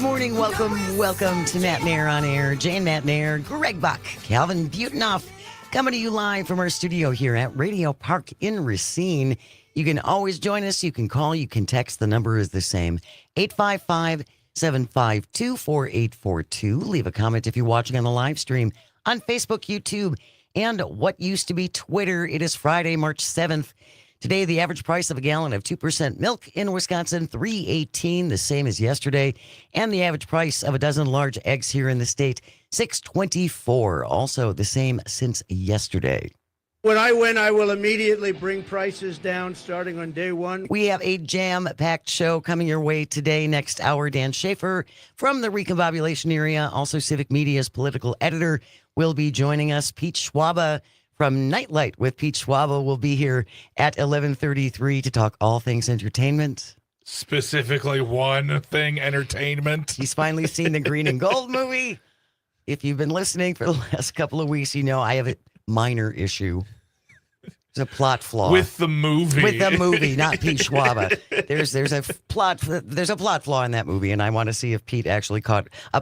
morning. Welcome to Matenaer On Air. Jane Matenaer, Greg Bach, Calvin Butenoff, coming to you live from our studio here at Radio Park in Racine. You can always join us. You can call. You can text. The number is the same, 855-752-4842. Leave a comment if you're watching on the live stream on Facebook, YouTube, and what used to be Twitter. It is Friday, March 7th. Today, the average price of a gallon of 2% milk in Wisconsin, $3.18, the same as yesterday. And the average price of a dozen large eggs here in the state, $6.24, also the same since yesterday. When I win, I will immediately bring prices down starting on day one. We have a jam-packed show coming your way today. Next hour, Dan Schaefer from the Recombobulation area, also Civic Media's political editor, will be joining us. Pete Schwaba from Nightlight with Pete Schwaba will be here at 11:33 to talk all things entertainment. Specifically one thing, entertainment. He's finally seen the Green and Gold movie. If you've been listening for the last couple of weeks, you know I have a minor issue. There's a plot flaw with the movie. With the movie, not Pete Schwaba. There's a plot flaw in that movie, and I want to see if Pete actually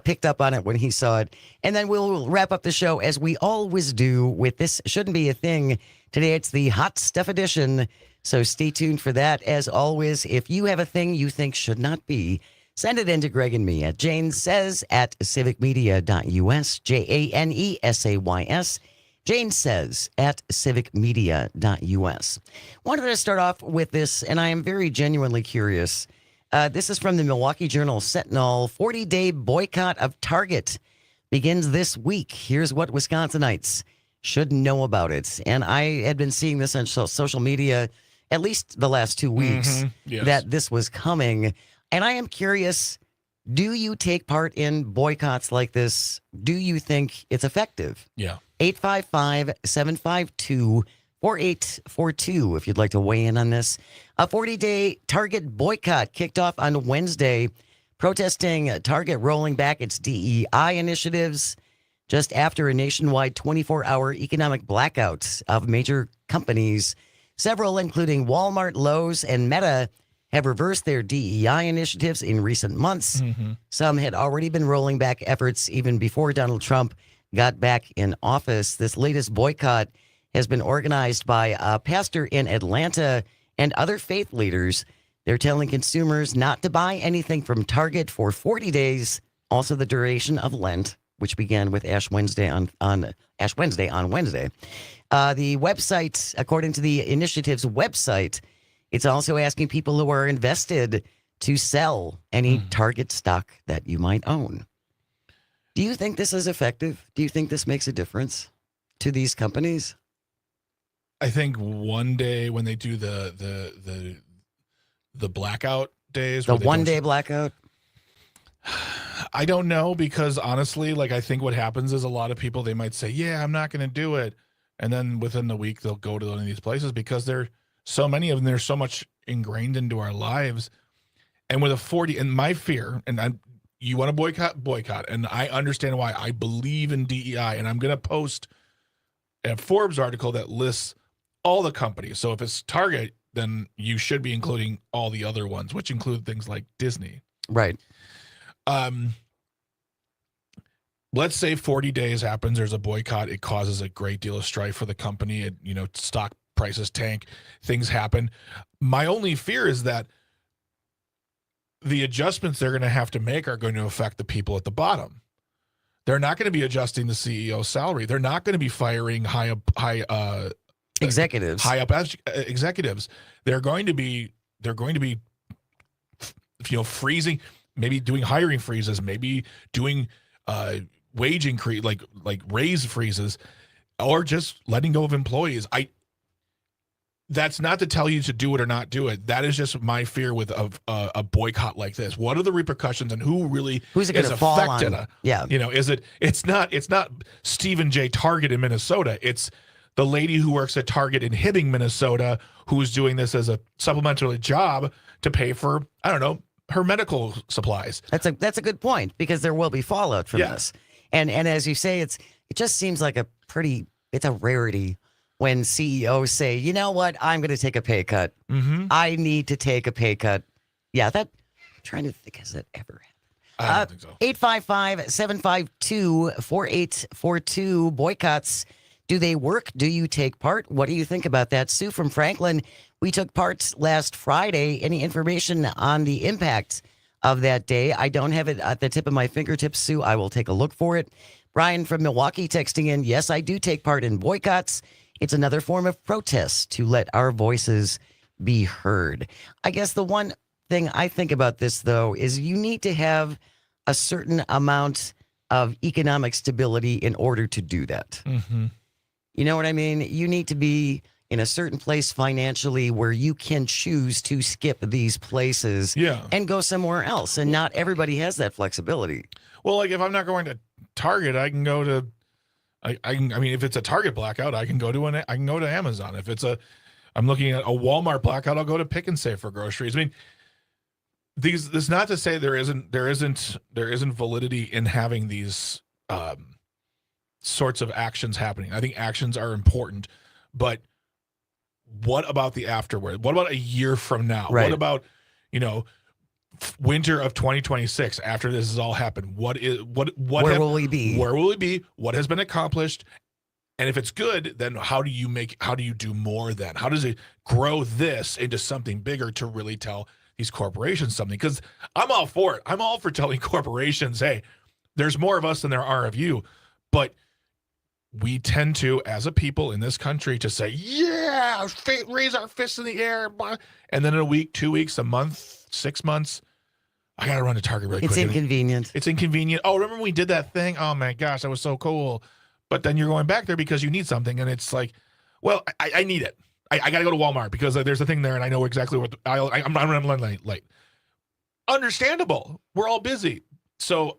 picked up on it when he saw it. And then we'll wrap up the show as we always do with This Shouldn't Be a Thing. Today it's the Hot Stuff edition, so stay tuned for that. As always, if you have a thing you think should not be, send it in to Greg and me at janesays@civicmedia.us, JANESAYS. Jane says at civicmedia.us. Wanted to start off with this, and I am very genuinely curious. This is from the Milwaukee Journal Sentinel. 40-day boycott of Target begins this week. Here's what Wisconsinites should know about it. And I had been seeing this on social media at least the last 2 weeks, yes, that this was coming. And I am curious, do you take part in boycotts like this? Do you think it's effective? Yeah. 855-752-4842 if you'd like to weigh in on this. A 40-day Target boycott kicked off on Wednesday, protesting Target rolling back its DEI initiatives just after a nationwide 24-hour economic blackout of major companies. Several, including Walmart, Lowe's, and Meta, have reversed their DEI initiatives in recent months. Some had already been rolling back efforts even before Donald Trump got back in office. This latest boycott has been organized by a pastor in Atlanta and other faith leaders. They're telling consumers not to buy anything from Target for 40 days, also the duration of Lent, which began with Ash Wednesday on Wednesday. The website, according to the initiative's website, it's also asking people who are invested to sell any Target stock that you might own. Do you think this is effective? Do you think this makes a difference to these companies? I think one day when they do the blackout days, the 1 day blackout. I don't know, because honestly, like, I think what happens is a lot of people, they might say, "Yeah, I'm not going to do it," and then within the week they'll go to one of these places because they're so many of them. They're so much ingrained into our lives, and with a 40, and my fear, and you want to boycott, and I understand why. I believe in DEI, and I'm going to post a Forbes article that lists all the companies. So if it's Target, then you should be including all the other ones, which include things like Disney. Right. Let's say 40 days happens, there's a boycott. It causes a great deal of strife for the company. Stock prices tank, things happen. My only fear is that the adjustments they're going to have to make are going to affect the people at the bottom. They're not going to be adjusting the CEO's salary. They're not going to be firing high up executives. They're going to be freezing, maybe doing hiring freezes, maybe doing wage increase, like raise freezes, or just letting go of employees. That's not to tell you to do it or not do it. That is just my fear with a boycott like this. What are the repercussions, and who's it going to fall on? Yeah, it's not Stephen J. Target in Minnesota. It's the lady who works at Target in Hibbing, Minnesota, who's doing this as a supplementary job to pay for, I don't know, her medical supplies. That's a good point, because there will be fallout from this. And as you say, it just seems like it's a rarity when CEOs say, you know what, I'm going to take a pay cut. I need to take a pay cut. Yeah, I'm trying to think, has that ever happened? I don't think so. 855-752-4842. Boycotts, do they work? Do you take part? What do you think about that? Sue from Franklin, we took part last Friday. Any information on the impact of that day? I don't have it at the tip of my fingertips, Sue. I will take a look for it. Brian from Milwaukee texting in, yes, I do take part in boycotts. It's another form of protest to let our voices be heard. I guess the one thing I think about this, though, is you need to have a certain amount of economic stability in order to do that. Mm-hmm. You know what I mean? You need to be in a certain place financially where you can choose to skip these places and go somewhere else. And not everybody has that flexibility. Well, like if I'm not going to Target, I can go to, I mean, if it's a Target blackout, I can go to Amazon. If I'm looking at a Walmart blackout, I'll go to Pick and Save for groceries. I mean, this is not to say there isn't validity in having these sorts of actions happening. I think actions are important, but what about the afterward? What about a year from now? Right. What about, winter of 2026 after this has all happened? Where will we be? Where will we be? What has been accomplished? And if it's good, then how do you do more then? How does it grow this into something bigger to really tell these corporations something? Because I'm all for it. I'm all for telling corporations, hey, there's more of us than there are of you. But we tend to, as a people in this country, to say, yeah, raise our fists in the air. And then in a week, 2 weeks, a month, 6 months, I got to run to Target really quick. It's inconvenient. It's inconvenient. Oh, remember when we did that thing? Oh, my gosh, that was so cool. But then you're going back there because you need something. And it's like, well, I need it. I got to go to Walmart because there's a thing there and I know exactly what I'm running late. Understandable. We're all busy. So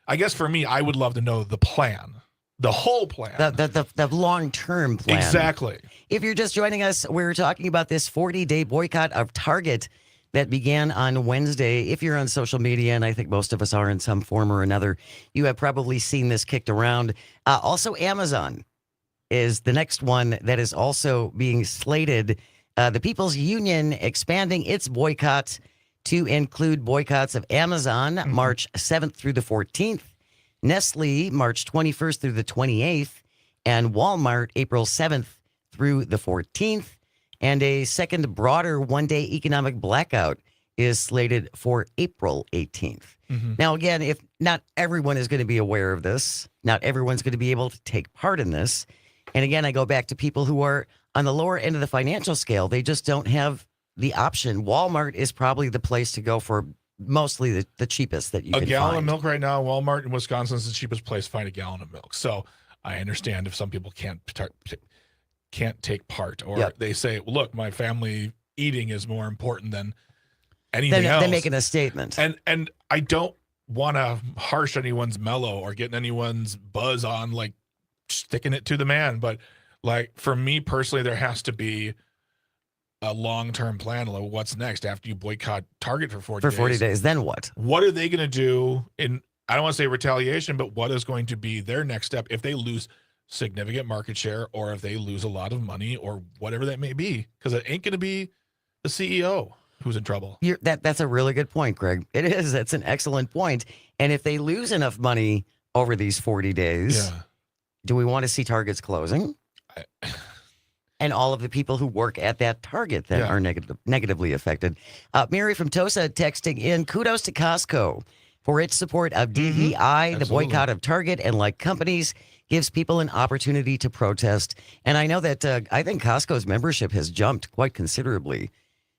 I guess for me, I would love to know the plan. The whole plan. The long-term plan. Exactly. If you're just joining us, we're talking about this 40-day boycott of Target that began on Wednesday. If you're on social media, and I think most of us are in some form or another, you have probably seen this kicked around. Also, Amazon is the next one that is also being slated. The People's Union expanding its boycott to include boycotts of Amazon, March 7th through the 14th, Nestle, March 21st through the 28th, and Walmart, April 7th through the 14th. And a second broader one-day economic blackout is slated for April 18th. Now, again, if not everyone is going to be aware of this, not everyone's going to be able to take part in this. And again, I go back to people who are on the lower end of the financial scale. They just don't have the option. Walmart is probably the place to go for mostly the cheapest that you can find. A gallon of milk right now, Walmart in Wisconsin is the cheapest place to find a gallon of milk. So I understand if some people can't take part, or they say, look, my family eating is more important than anything else. They're making a statement. And I don't want to harsh anyone's mellow or getting anyone's buzz on like sticking it to the man. But like for me personally, there has to be a long-term plan. Like what's next after you boycott Target for 40 days? For 40 days, then what? What are they going to do in, I don't want to say retaliation, but what is going to be their next step if they lose significant market share or if they lose a lot of money or whatever that may be? Because it ain't going to be the CEO who's in trouble. That's a really good point, Greg. It is. That's an excellent point. And if they lose enough money over these 40 days, do we want to see Targets closing? And all of the people who work at that Target that are negatively affected. Mary from Tosa texting in, kudos to Costco for its support of DEI. The boycott of Target and like companies gives people an opportunity to protest. And I know that I think Costco's membership has jumped quite considerably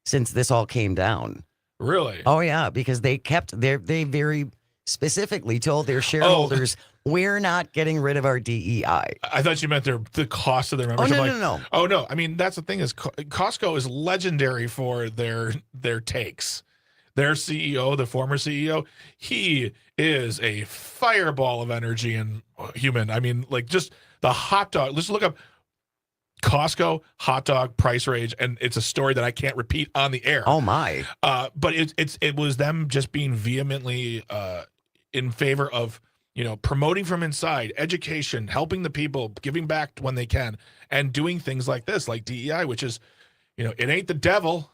since this all came down. Really? Oh, yeah, because they very specifically told their shareholders, we're not getting rid of our DEI. I thought you meant the cost of their membership. No. Oh, no. I mean, that's the thing is Costco is legendary for their takes. Their CEO, the former CEO, he is a fireball of energy and human. I mean, like just the hot dog. Let's look up Costco hot dog price range, and it's a story that I can't repeat on the air. Oh my! But it was them just being vehemently in favor of promoting from inside, education, helping the people, giving back when they can, and doing things like this, like DEI, which is, it ain't the devil.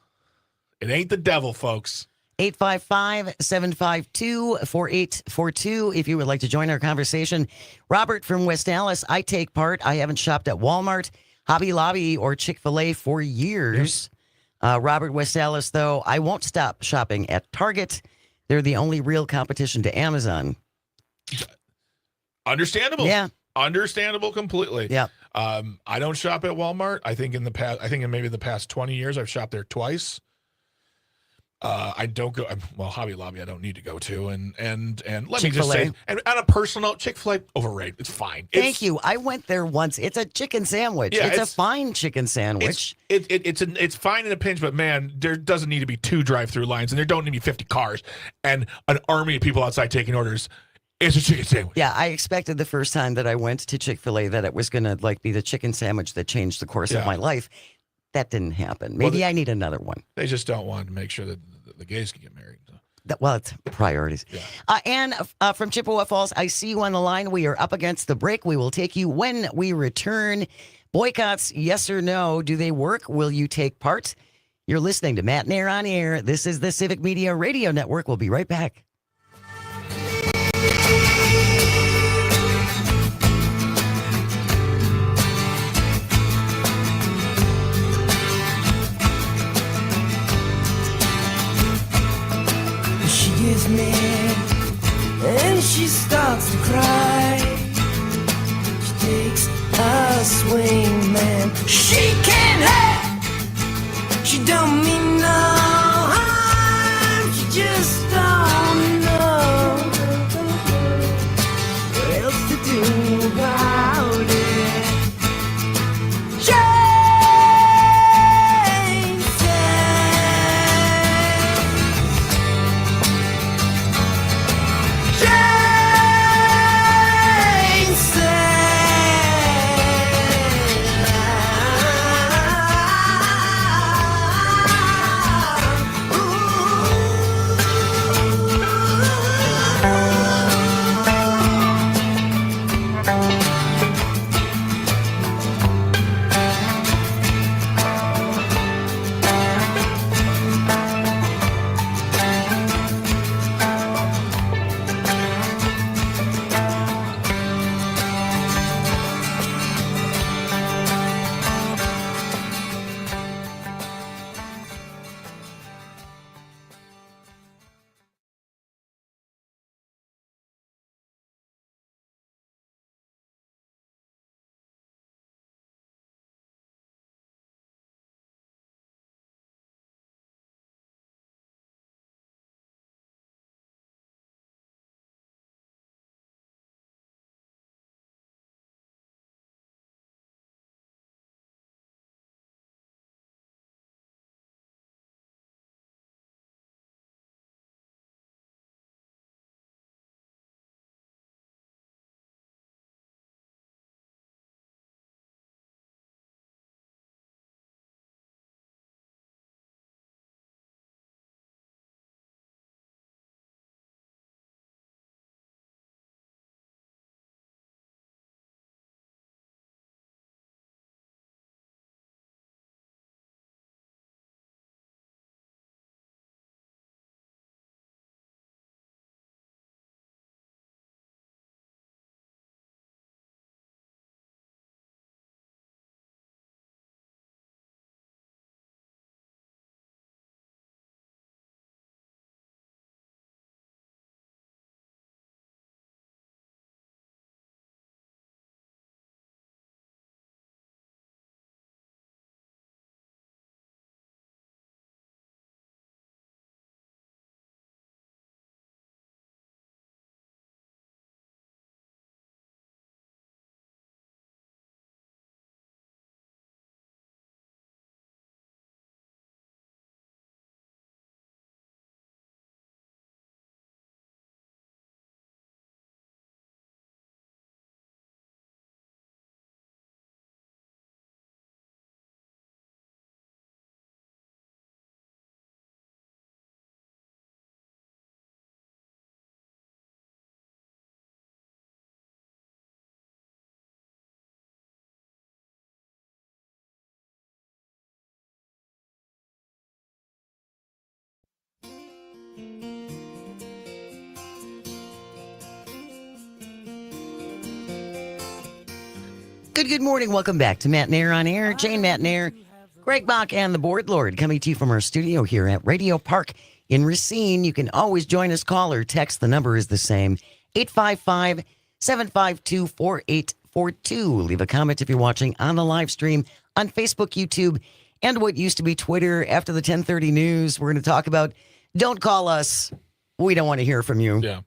It ain't the devil, folks. 855-752-4842 if you would like to join our conversation. Robert from West Allis, I take part. I haven't shopped at Walmart, Hobby Lobby, or Chick-fil-A for years. Robert West Allis, though, I won't stop shopping at Target. They're the only real competition to Amazon. Understandable. Yeah. Understandable completely. Yeah. I don't shop at Walmart. I think in maybe the past 20 years, I've shopped there twice. I don't go. Well, Hobby Lobby, I don't need to go to, and let me just say, and on a personal note, Chick-fil-A overrated. It's fine. Thank you. I went there once. It's a chicken sandwich. Yeah, it's a fine chicken sandwich. It's fine in a pinch, but man, there doesn't need to be 2 drive-through lines, and there don't need to be 50 cars and an army of people outside taking orders. It's a chicken sandwich. Yeah, I expected the first time that I went to Chick-fil-A that it was going to be the chicken sandwich that changed the course of my life. That didn't happen. Maybe I need another one. They just don't want to make sure that the gays can get married. So. Well, it's priorities. Yeah. Ann from Chippewa Falls, I see you on the line. We are up against the break. We will take you when we return. Boycotts, yes or no? Do they work? Will you take part? You're listening to Matenaer On Air. This is the Civic Media Radio Network. We'll be right back. She gets mad and she starts to cry. She takes a swing, man. She can't help. She don't mean no harm. She just don't know what else to do about it. Jane said Good morning. Welcome back to Matenaer On Air. Jane Matenaer, Greg Bach, and the Board Lord coming to you from our studio here at Radio Park in Racine. You can always join us, call or text. The number is the same, 855-752-4842. Leave a comment if you're watching on the live stream on Facebook, YouTube, and what used to be Twitter. After the 10:30 news, we're going to talk about don't call us. We don't want to hear from you. Yeah.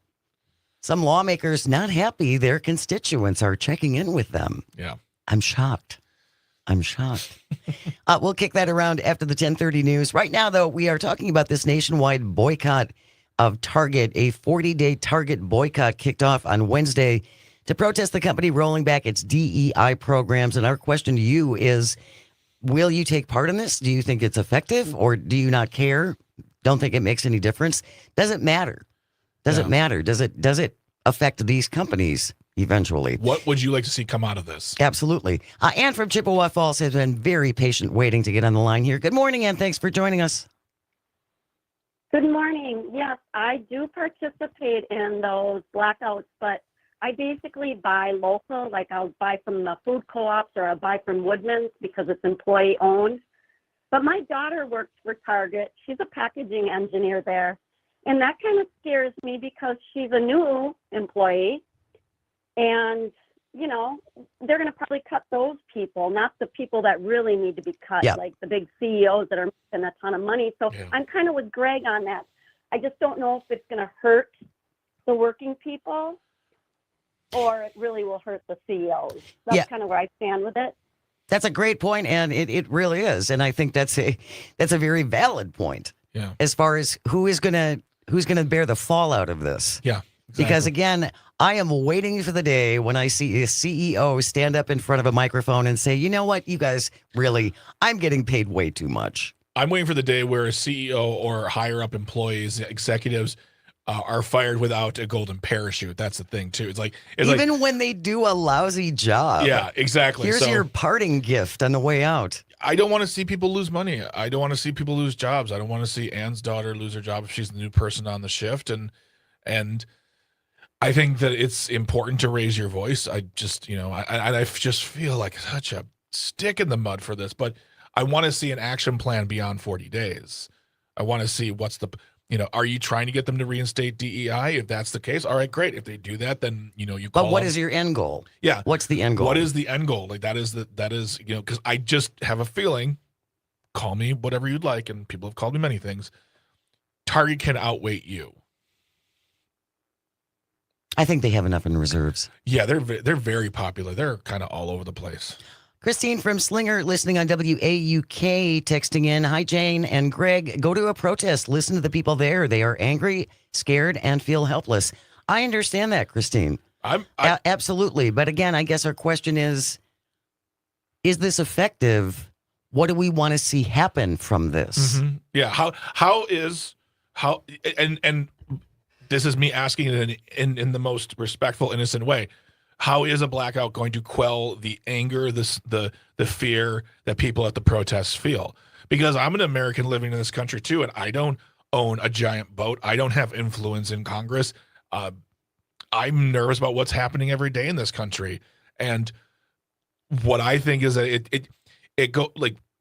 Some lawmakers not happy their constituents are checking in with them. Yeah. I'm shocked. We'll kick that around after the 10:30 news. Right now, though, we are talking about this nationwide boycott of Target. A 40-day Target boycott kicked off on Wednesday to protest the company rolling back its DEI programs. And our question to you is, will you take part in this? Do you think it's effective, or do you not care? Don't think it makes any difference? Does it matter? Does it matter? Does it affect these companies eventually? What would you like to see come out of this? Absolutely. Ann from Chippewa Falls has been very patient waiting to get on the line here. Good morning, Ann. Thanks for joining us. Good morning. Yes, I do participate in those blackouts, but I basically buy local, like I'll buy from the food co-ops or I'll buy from Woodman's because it's employee owned. But my daughter works for Target. She's a packaging engineer there. And that kind of scares me because she's a new employee. And, you know, they're going to probably cut those people, not the people that really need to be cut, like the big CEOs that are making a ton of money. So I'm kind of with Greg on that. I just don't know if it's going to hurt the working people or it really will hurt the CEOs. That's kind of where I stand with it. That's a great point, and it really is. And I think that's a very valid point. Yeah. As far as who's gonna bear the fallout of this. Yeah. Exactly. Because again, I am waiting for the day when I see a CEO stand up in front of a microphone and say, you know what, you guys, really, I'm getting paid way too much. I'm waiting for the day where a CEO or higher up employees, executives, are fired without a golden parachute. That's the thing too. It's even when they do a lousy job. Yeah, exactly. Here's your parting gift on the way out. I don't want to see people lose money. I don't want to see people lose jobs. I don't want to see Ann's daughter lose her job if she's the new person on the shift. And I think that it's important to raise your voice. I just, I just feel like such a stick in the mud for this, but I want to see an action plan beyond 40 days. I want to see are you trying to get them to reinstate DEI? If that's the case, all right, great. If they do that, then, you call But what is your end goal? Yeah. What's the end goal? What is the end goal? Like that is, because I just have a feeling, call me whatever you'd like, and people have called me many things, Target can outweigh you. I think they have enough in reserves. Yeah, they're very popular. They're kind of all over the place. Christine from Slinger listening on WAUK texting in. Hi, Jane and Greg. Go to a protest. Listen to the people there. They are angry, scared, and feel helpless. I understand that, Christine. Absolutely. But again, I guess our question is this effective? What do we want to see happen from this? Mm-hmm. Yeah. And this is me asking it in the most respectful, innocent way. How is a blackout going to quell the anger, the fear that people at the protests feel? Because I'm an American living in this country too, and I don't own a giant boat. I don't have influence in Congress. I'm nervous about what's happening every day in this country. And what I think is that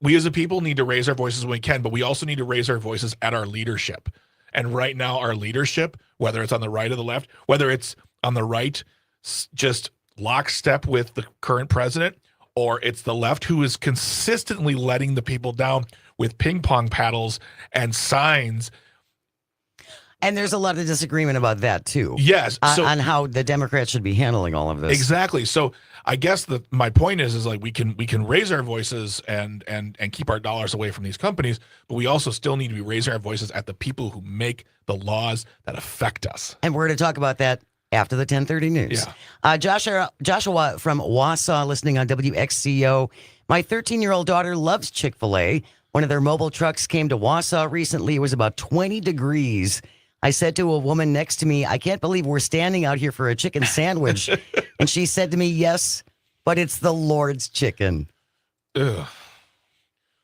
we as a people need to raise our voices when we can, but we also need to raise our voices at our leadership. And right now, our leadership, whether it's on the right or the left, whether it's on the right, just lockstep with the current president, or it's the left who is consistently letting the people down with ping pong paddles and signs. And there's a lot of disagreement about that too. Yes. On how the Democrats should be handling all of this. Exactly. So I guess my point is like we can raise our voices and keep our dollars away from these companies, but we also still need to be raising our voices at the people who make the laws that affect us. And we're going to talk about that after the 10:30 news. Yeah. Joshua from Wausau listening on WXCO. My 13-year-old daughter loves Chick-fil-A. One of their mobile trucks came to Wausau recently. It was about 20 degrees. I said to a woman next to me, I can't believe we're standing out here for a chicken sandwich. And she said to me, yes, but it's the Lord's chicken. Ugh.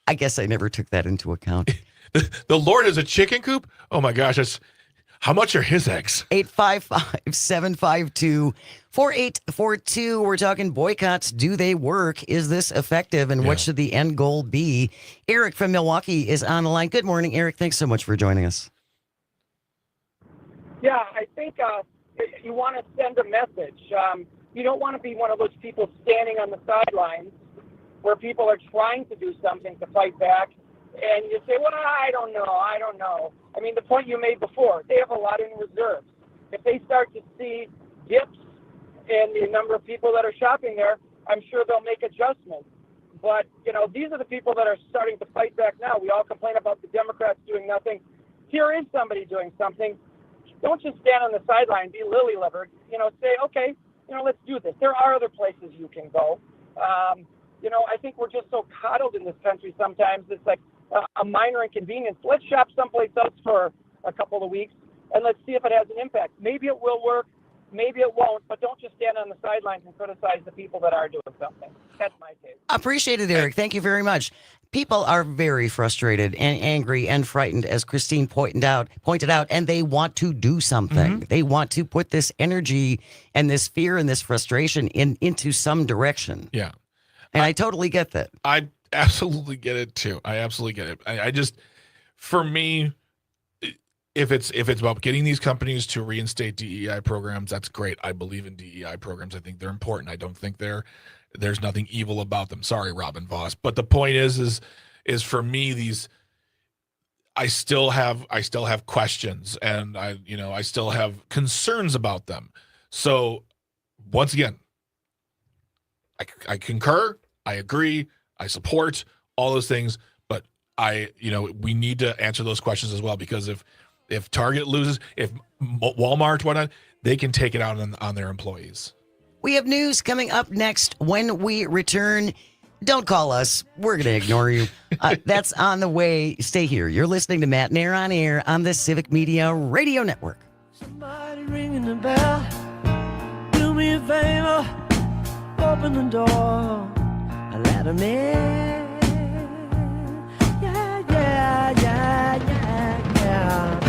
I guess I never took that into account. The Lord is a chicken coop? Oh my gosh, How much are his eggs? 855-752-4842. We're talking boycotts. Do they work? Is this effective? And what Yeah. should the end goal be? Eric from Milwaukee is on the line. Good morning, Eric. Thanks so much for joining us. Yeah, I think you want to send a message. You don't want to be one of those people standing on the sidelines where people are trying to do something to fight back, and you say, well, I don't know. I mean, the point you made before, they have a lot in reserves. If they start to see dips in the number of people that are shopping there, I'm sure they'll make adjustments. But, these are the people that are starting to fight back now. We all complain about the Democrats doing nothing. Here is somebody doing something. Don't just stand on the sideline, be lily-livered. Say, okay, let's do this. There are other places you can go. I think we're just so coddled in this country sometimes. It's like a minor inconvenience. Let's shop someplace else for a couple of weeks, and let's see if it has an impact. Maybe it will work. Maybe it won't. But don't just stand on the sidelines and criticize the people that are doing something. That's my take. Appreciate it, Eric. Thank you very much. People are very frustrated and angry and frightened, as Christine pointed out, and they want to do something. They want to put this energy and this fear and this frustration into some direction. Yeah. And I totally get that. I absolutely get it too. I absolutely get it. I just, for me, if it's about getting these companies to reinstate DEI programs, that's great. I believe in DEI programs. I think they're important. I don't think there's nothing evil about them. Sorry, Robin Voss. But the point is for me, I still have questions, and I still have concerns about them. So once again, I concur, I agree, I support all those things, but we need to answer those questions as well, because if Target loses, if Walmart, whatnot, they can take it out on their employees. We have news coming up next when we return. Don't call us. We're going to ignore you. That's on the way. Stay here. You're listening to Matenaer On Air on the Civic Media Radio Network. Somebody ringing the bell. Do me a favor. Open the door. I let him in. Yeah, yeah, yeah, yeah, yeah.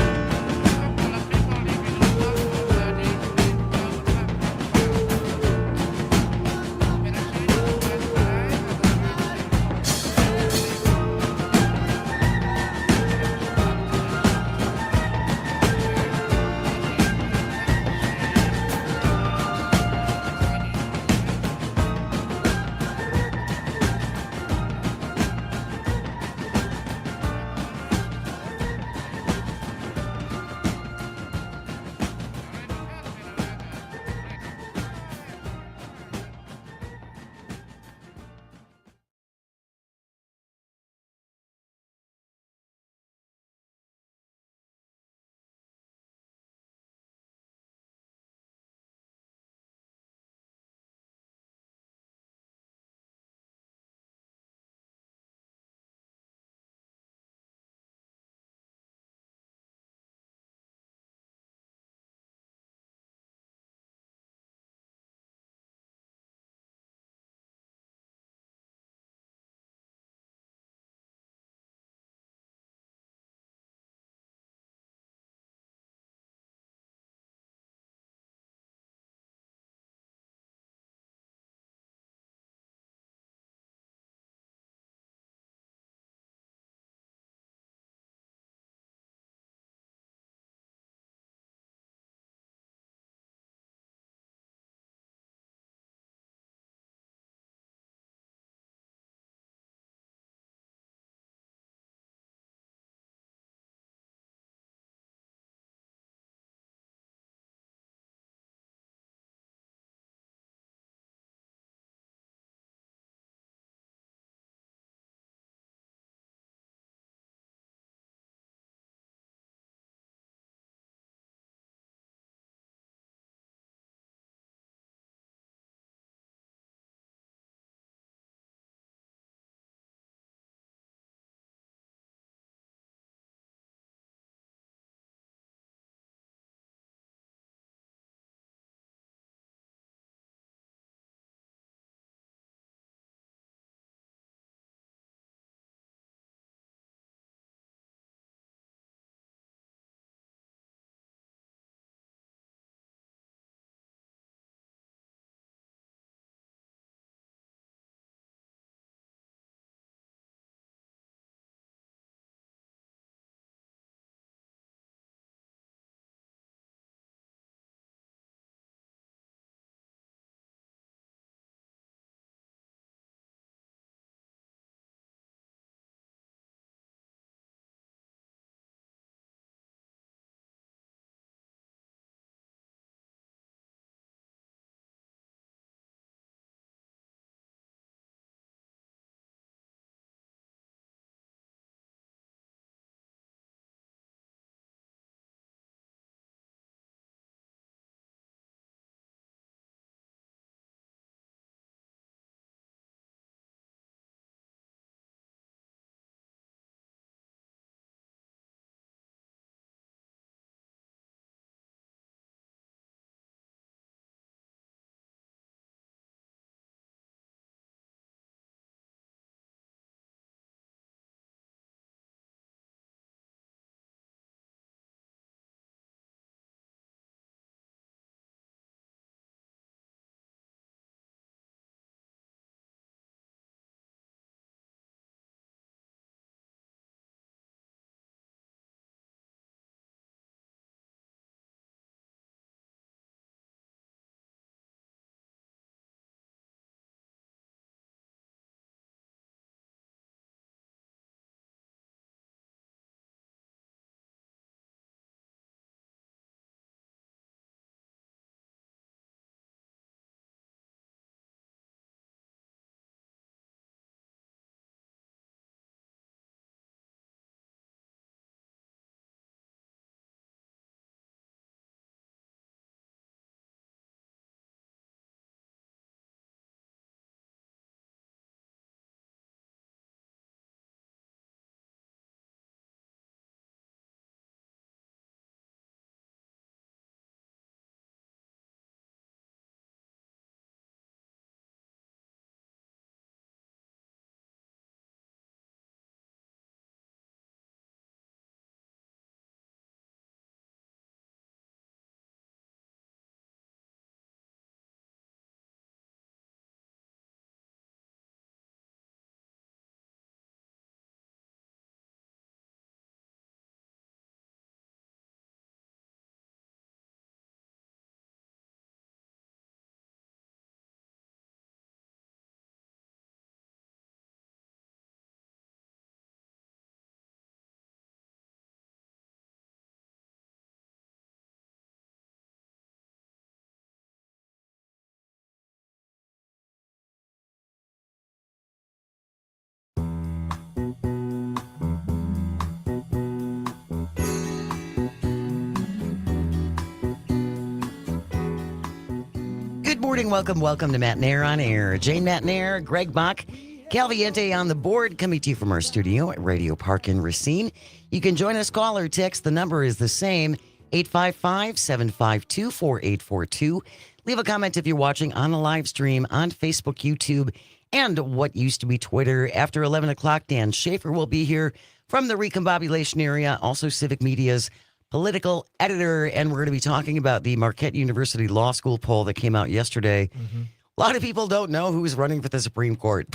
morning. Welcome to Matenaer On Air. Jane Matenaer, Greg Bach, Calviente on the board, coming to you from our studio at Radio Park in Racine. You can join us, call or text. The number is the same, 855-752-4842. Leave a comment if you're watching on a live stream on Facebook, YouTube, and what used to be Twitter. After 11 o'clock, Dan Schaefer will be here from the Recombobulation area, also Civic Media's political editor, and we're going to be talking about the Marquette University Law School poll that came out yesterday. Mm-hmm. A lot of people don't know who's running for the Supreme Court.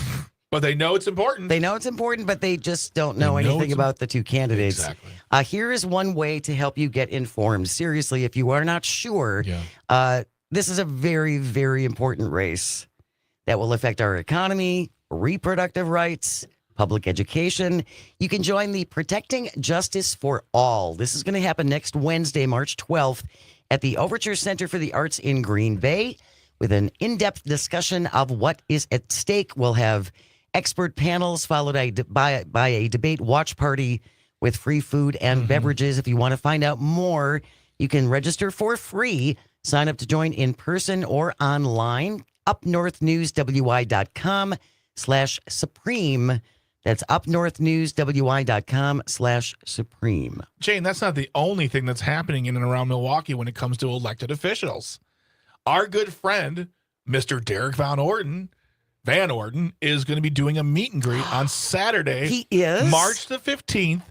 But they know it's important. They know it's important, but they just don't know anything about the two candidates. Exactly. Here is one way to help you get informed. Seriously, if you are not sure, this is a very, very important race that will affect our economy, reproductive rights, public education. You can join the Protecting Justice for All. This is going to happen next Wednesday, March 12th, at the Overture Center for the Arts in Green Bay, with an in-depth discussion of what is at stake. We'll have expert panels followed by a debate watch party with free food and beverages. If you want to find out more, you can register for free. Sign up to join in person or online. upnorthnewswi.com/supreme. That's upnorthnewswi.com/supreme. Jane, that's not the only thing that's happening in and around Milwaukee when it comes to elected officials. Our good friend, Mr. Derek Van Orden, is going to be doing a meet and greet on Saturday. He is? March the 15th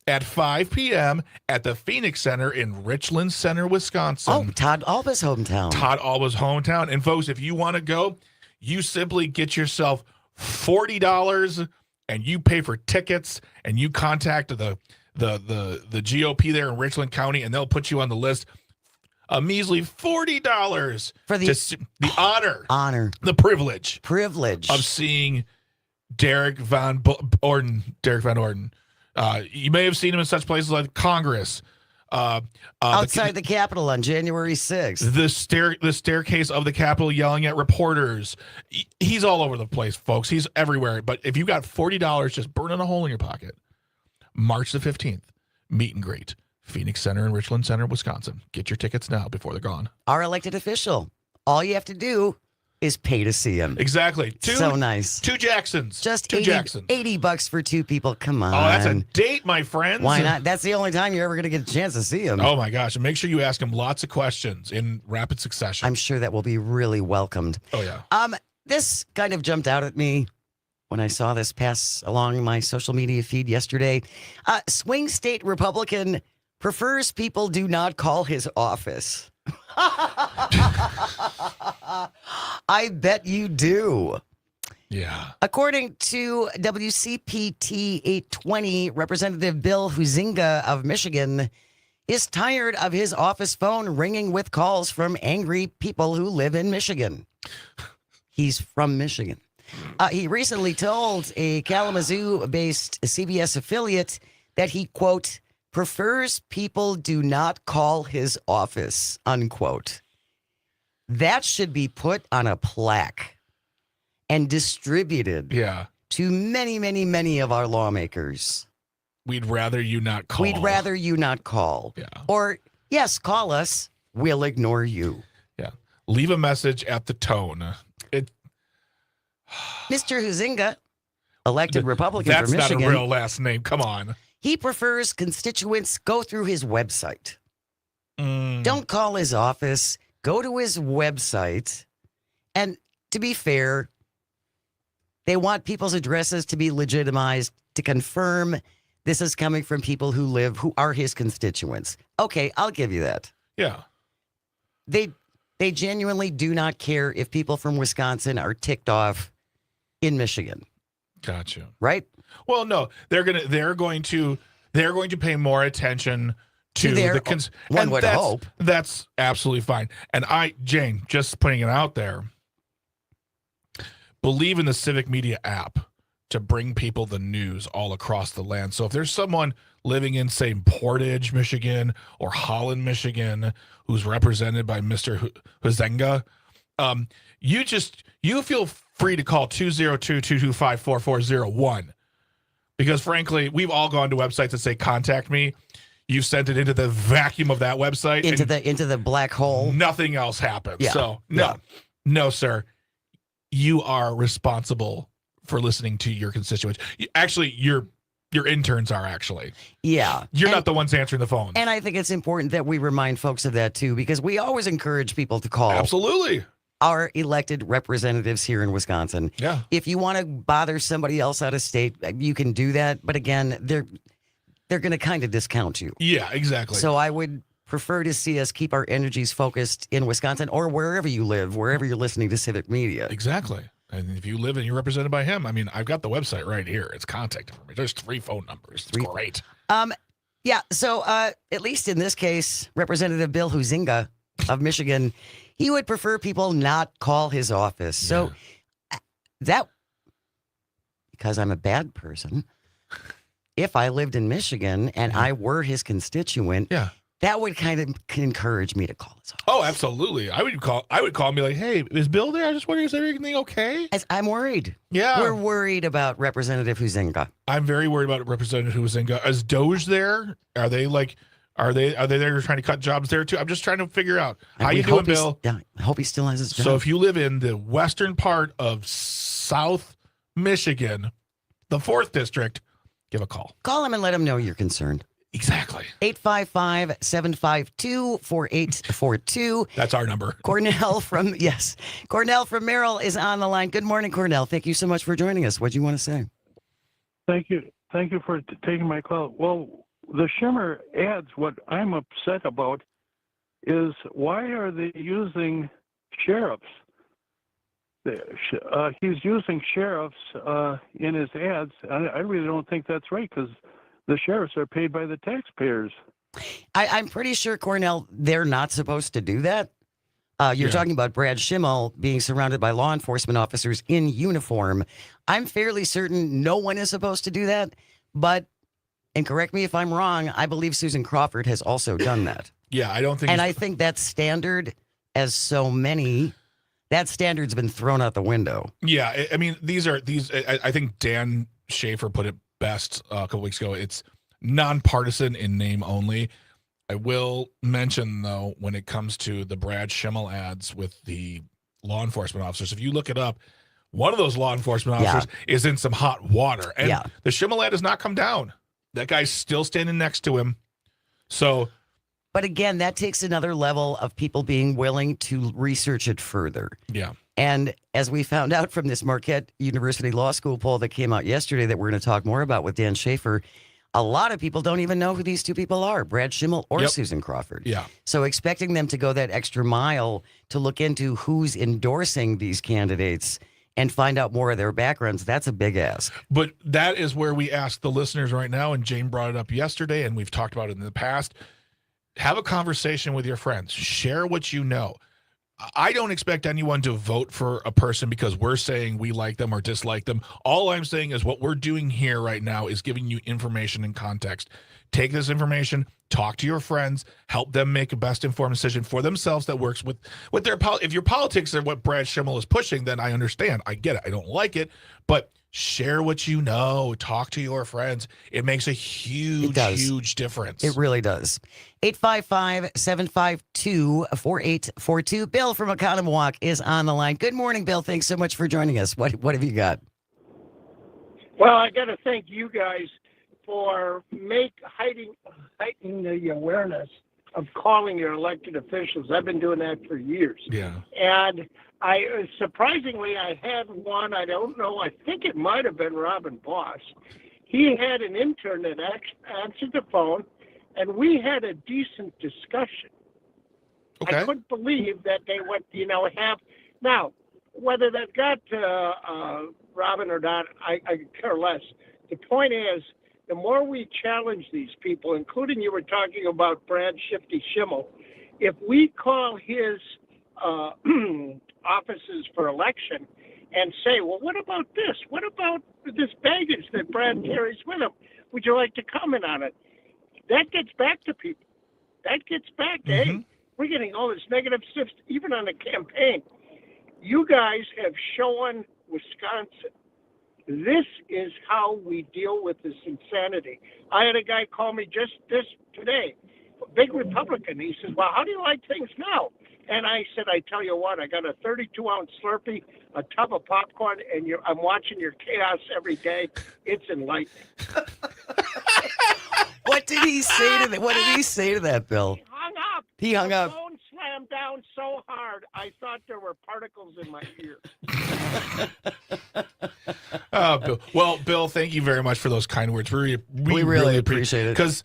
at 5 p.m. at the Phoenix Center in Richland Center, Wisconsin. Oh, Todd Alba's hometown. Todd Alba's hometown. And folks, if you want to go, you simply get yourself $40 and you pay for tickets and you contact the GOP there in Richland County and they'll put you on the list. A measly $40 for the honor, the privilege of seeing Derek Van Orden. You may have seen him in such places like Congress, outside the Capitol on January 6th. The staircase of the Capitol, yelling at reporters. He's all over the place, folks. He's everywhere. But if you've got $40 just burning a hole in your pocket, March the 15th, meet and greet. Phoenix Center and Richland Center, Wisconsin. Get your tickets now before they're gone. Our elected official. All you have to do is pay to see him. Exactly. So nice. Two Jacksons. Just two Jacksons. $80 for two people. Come on. Oh, that's a date, my friends. Why not? That's the only time you're ever going to get a chance to see him. Oh, my gosh. And make sure you ask him lots of questions in rapid succession. I'm sure that will be really welcomed. Oh, yeah. This kind of jumped out at me when I saw this pass along my social media feed yesterday. Swing state Republican prefers people do not call his office. I bet you do. Yeah. According to WCPT 820, Representative Bill Huizenga of Michigan is tired of his office phone ringing with calls from angry people who live in Michigan. He's from Michigan. He recently told a Kalamazoo-based CBS affiliate that he, quote, prefers people do not call his office, unquote. That should be put on a plaque and distributed to many, many, many of our lawmakers. We'd rather you not call. We'd rather you not call. Yeah. Or, yes, call us. We'll ignore you. Yeah. Leave a message at the tone. Mr. Huizenga, elected Republican for Michigan. That's not a real last name. Come on. He prefers constituents go through his website. Don't call his office. Go to his website. And to be fair, they want people's addresses to be legitimized to confirm this is coming from people who are his constituents. Okay, I'll give you that. Yeah. They genuinely do not care if people from Wisconsin are ticked off in Michigan. Gotcha. Right? Well, no, they're going to pay more attention to the one would hope. That's absolutely fine. And Jane, just putting it out there, believe in the Civic Media app to bring people the news all across the land. So if there's someone living in, say, Portage, Michigan, or Holland, Michigan, who's represented by Mr. Huizenga, you feel free to call 202-225-4401. Because frankly, we've all gone to websites that say contact me. You sent it into the vacuum of that website. Into the black hole. Nothing else happens. Yeah. So no. No, sir. You are responsible for listening to your constituents. Actually, your interns are actually. Yeah. You're not the ones answering the phone. And I think it's important that we remind folks of that too, because we always encourage people to call Absolutely. our elected representatives here in Wisconsin. Yeah. If you want to bother somebody else out of state, you can do that. But again, they're going to kind of discount you. Yeah, exactly. So I would prefer to see us keep our energies focused in Wisconsin or wherever you live, wherever you're listening to Civic Media. Exactly. And if you live and you're represented by him, I mean, I've got the website right here. It's contact information. There's 3 phone numbers. It's great. Yeah. So at least in this case, Representative Bill Huizenga of Michigan, he would prefer people not call his office. So that, because I'm a bad person, if I lived in Michigan and I were his constituent, that would kind of encourage me to call his office. Oh, absolutely. I would call and be like, hey, is Bill there? I just wondering, is everything okay? I'm worried. Yeah. We're worried about Representative Huizenga. I'm very worried about Representative Huizenga. Is Doge there? Are they there trying to cut jobs there too? I'm just trying to figure out. How you doing, Bill? Yeah, I hope he still has his job. So if you live in the western part of South Michigan, the 4th district, give a call. Call him and let him know you're concerned. Exactly. 855-752-4842. That's our number. Cornell from Merrill is on the line. Good morning, Cornell. Thank you so much for joining us. What do you want to say? Thank you for taking my call. Well, the Shimmer ads, what I'm upset about is why are they using sheriffs? He's using sheriffs in his ads. I really don't think that's right because the sheriffs are paid by the taxpayers. I'm pretty sure, Cornell, they're not supposed to do that. You're talking about Brad Schimmel being surrounded by law enforcement officers in uniform. I'm fairly certain no one is supposed to do that. But, and correct me if I'm wrong, I believe Susan Crawford has also done that. Yeah, I don't think. And I think that standard, as so many, that standard's been thrown out the window. Yeah, I mean, I think Dan Schaefer put it best a couple weeks ago. It's nonpartisan in name only. I will mention, though, when it comes to the Brad Schimmel ads with the law enforcement officers, if you look it up, one of those law enforcement officers is in some hot water. And the Schimmel ad has not come down. That guy's still standing next to him. So, but again, that takes another level of people being willing to research it further. Yeah. And as we found out from this Marquette University Law School poll that came out yesterday that we're going to talk more about with Dan Schaefer, a lot of people don't even know who these two people are, Brad Schimmel or Susan Crawford. Yeah. So expecting them to go that extra mile to look into who's endorsing these candidates and find out more of their backgrounds, that's a big ask. But that is where we ask the listeners right now, and Jane brought it up yesterday, and we've talked about it in the past. Have a conversation with your friends. Share what you know. I don't expect anyone to vote for a person because we're saying we like them or dislike them. All I'm saying is what we're doing here right now is giving you information and context. Take this information, talk to your friends, help them make a best informed decision for themselves that works with their if your politics are what Brad Schimmel is pushing, then I understand. I get it. I don't like it, but share what you know. Talk to your friends. It makes a huge difference. It really does. 855-752-4842. Bill from Oconomowoc is on the line. Good morning, Bill. Thanks so much for joining us. What have you got? Well, I got to thank you guys for heightening the awareness of calling your elected officials. I've been doing that for years. Yeah. And surprisingly, I had one, I don't know, I think it might have been Robin Boss. He had an intern that answered the phone, and we had a decent discussion. Okay. I couldn't believe that they would, have. Now, whether that got Robin or not, I care less. The point is, the more we challenge these people, including you were talking about Brad Shifty Schimmel, if we call his offices for election and say, well, what about this? What about this baggage that Brad carries with him? Would you like to comment on it? That gets back to people. That gets back to, hey, we're getting all this negative stuff, even on the campaign. You guys have shown Wisconsin, this is how we deal with this insanity. I had a guy call me just this today, a big Republican. He says, well, how do you like things now? And I said, I tell you what, I got a 32-ounce Slurpee, a tub of popcorn, and I'm watching your chaos every day. It's enlightening. What did he say to that? What did he say to that, Bill? He hung up. He hung the up. phone slammed down so hard, I thought there were particles in my ears. Oh, Bill. Well, Bill, thank you very much for those kind words. We really appreciate it. Because,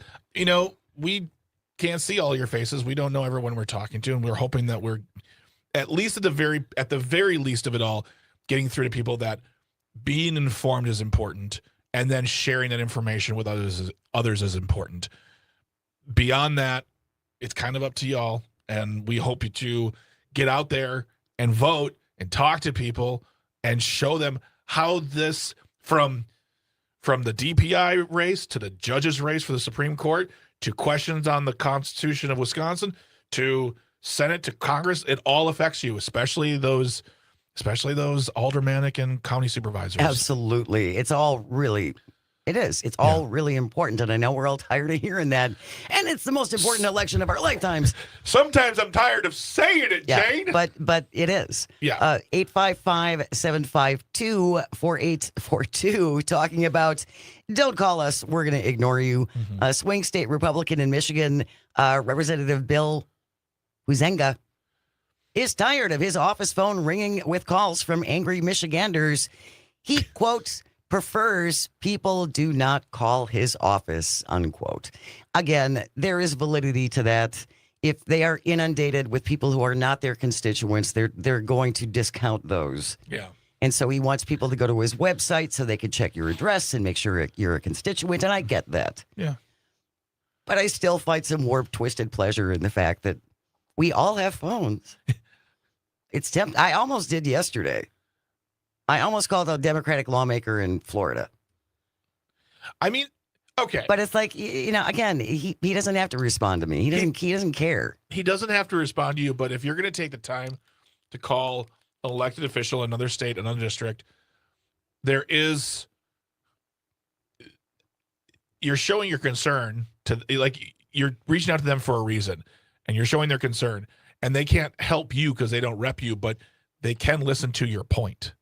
we can't see all your faces. We don't know everyone we're talking to, and we're hoping that we're at least at the very least of it all, getting through to people that being informed is important, and then sharing that information with others is important. Beyond that, it's kind of up to y'all, and we hope you to get out there and vote and talk to people and show them how this from the DPI race to the judges race for the Supreme Court to questions on the Constitution of Wisconsin to Senate to Congress, it all affects you, especially those aldermanic and county supervisors. Absolutely. It's all really, it is. It's all really important. And I know we're all tired of hearing that. And it's the most important election of our lifetimes. Sometimes I'm tired of saying it, Yeah, Jane. but it is. Yeah. 855-752-4842 talking about don't call us. We're going to ignore you. Swing state Republican in Michigan, Representative Bill Huizenga is tired of his office phone ringing with calls from angry Michiganders. He, quote, prefers people do not call his office, unquote. Again, there is validity to that. If they are inundated with people who are not their constituents, they're going to discount those. Yeah. And so he wants people to go to his website so they can check your address and make sure you're a constituent, and I get that. Yeah. But I still find some warped, twisted pleasure in the fact that we all have phones. It's tempting. I almost did yesterday. I almost called a Democratic lawmaker in Florida. I mean, okay. But it's like, again, he doesn't have to respond to me. He doesn't care. He doesn't have to respond to you, but if you're going to take the time to call an elected official in another state, another district, you're showing your concern to, like, you're reaching out to them for a reason, and you're showing their concern, and they can't help you because they don't rep you, but they can listen to your point.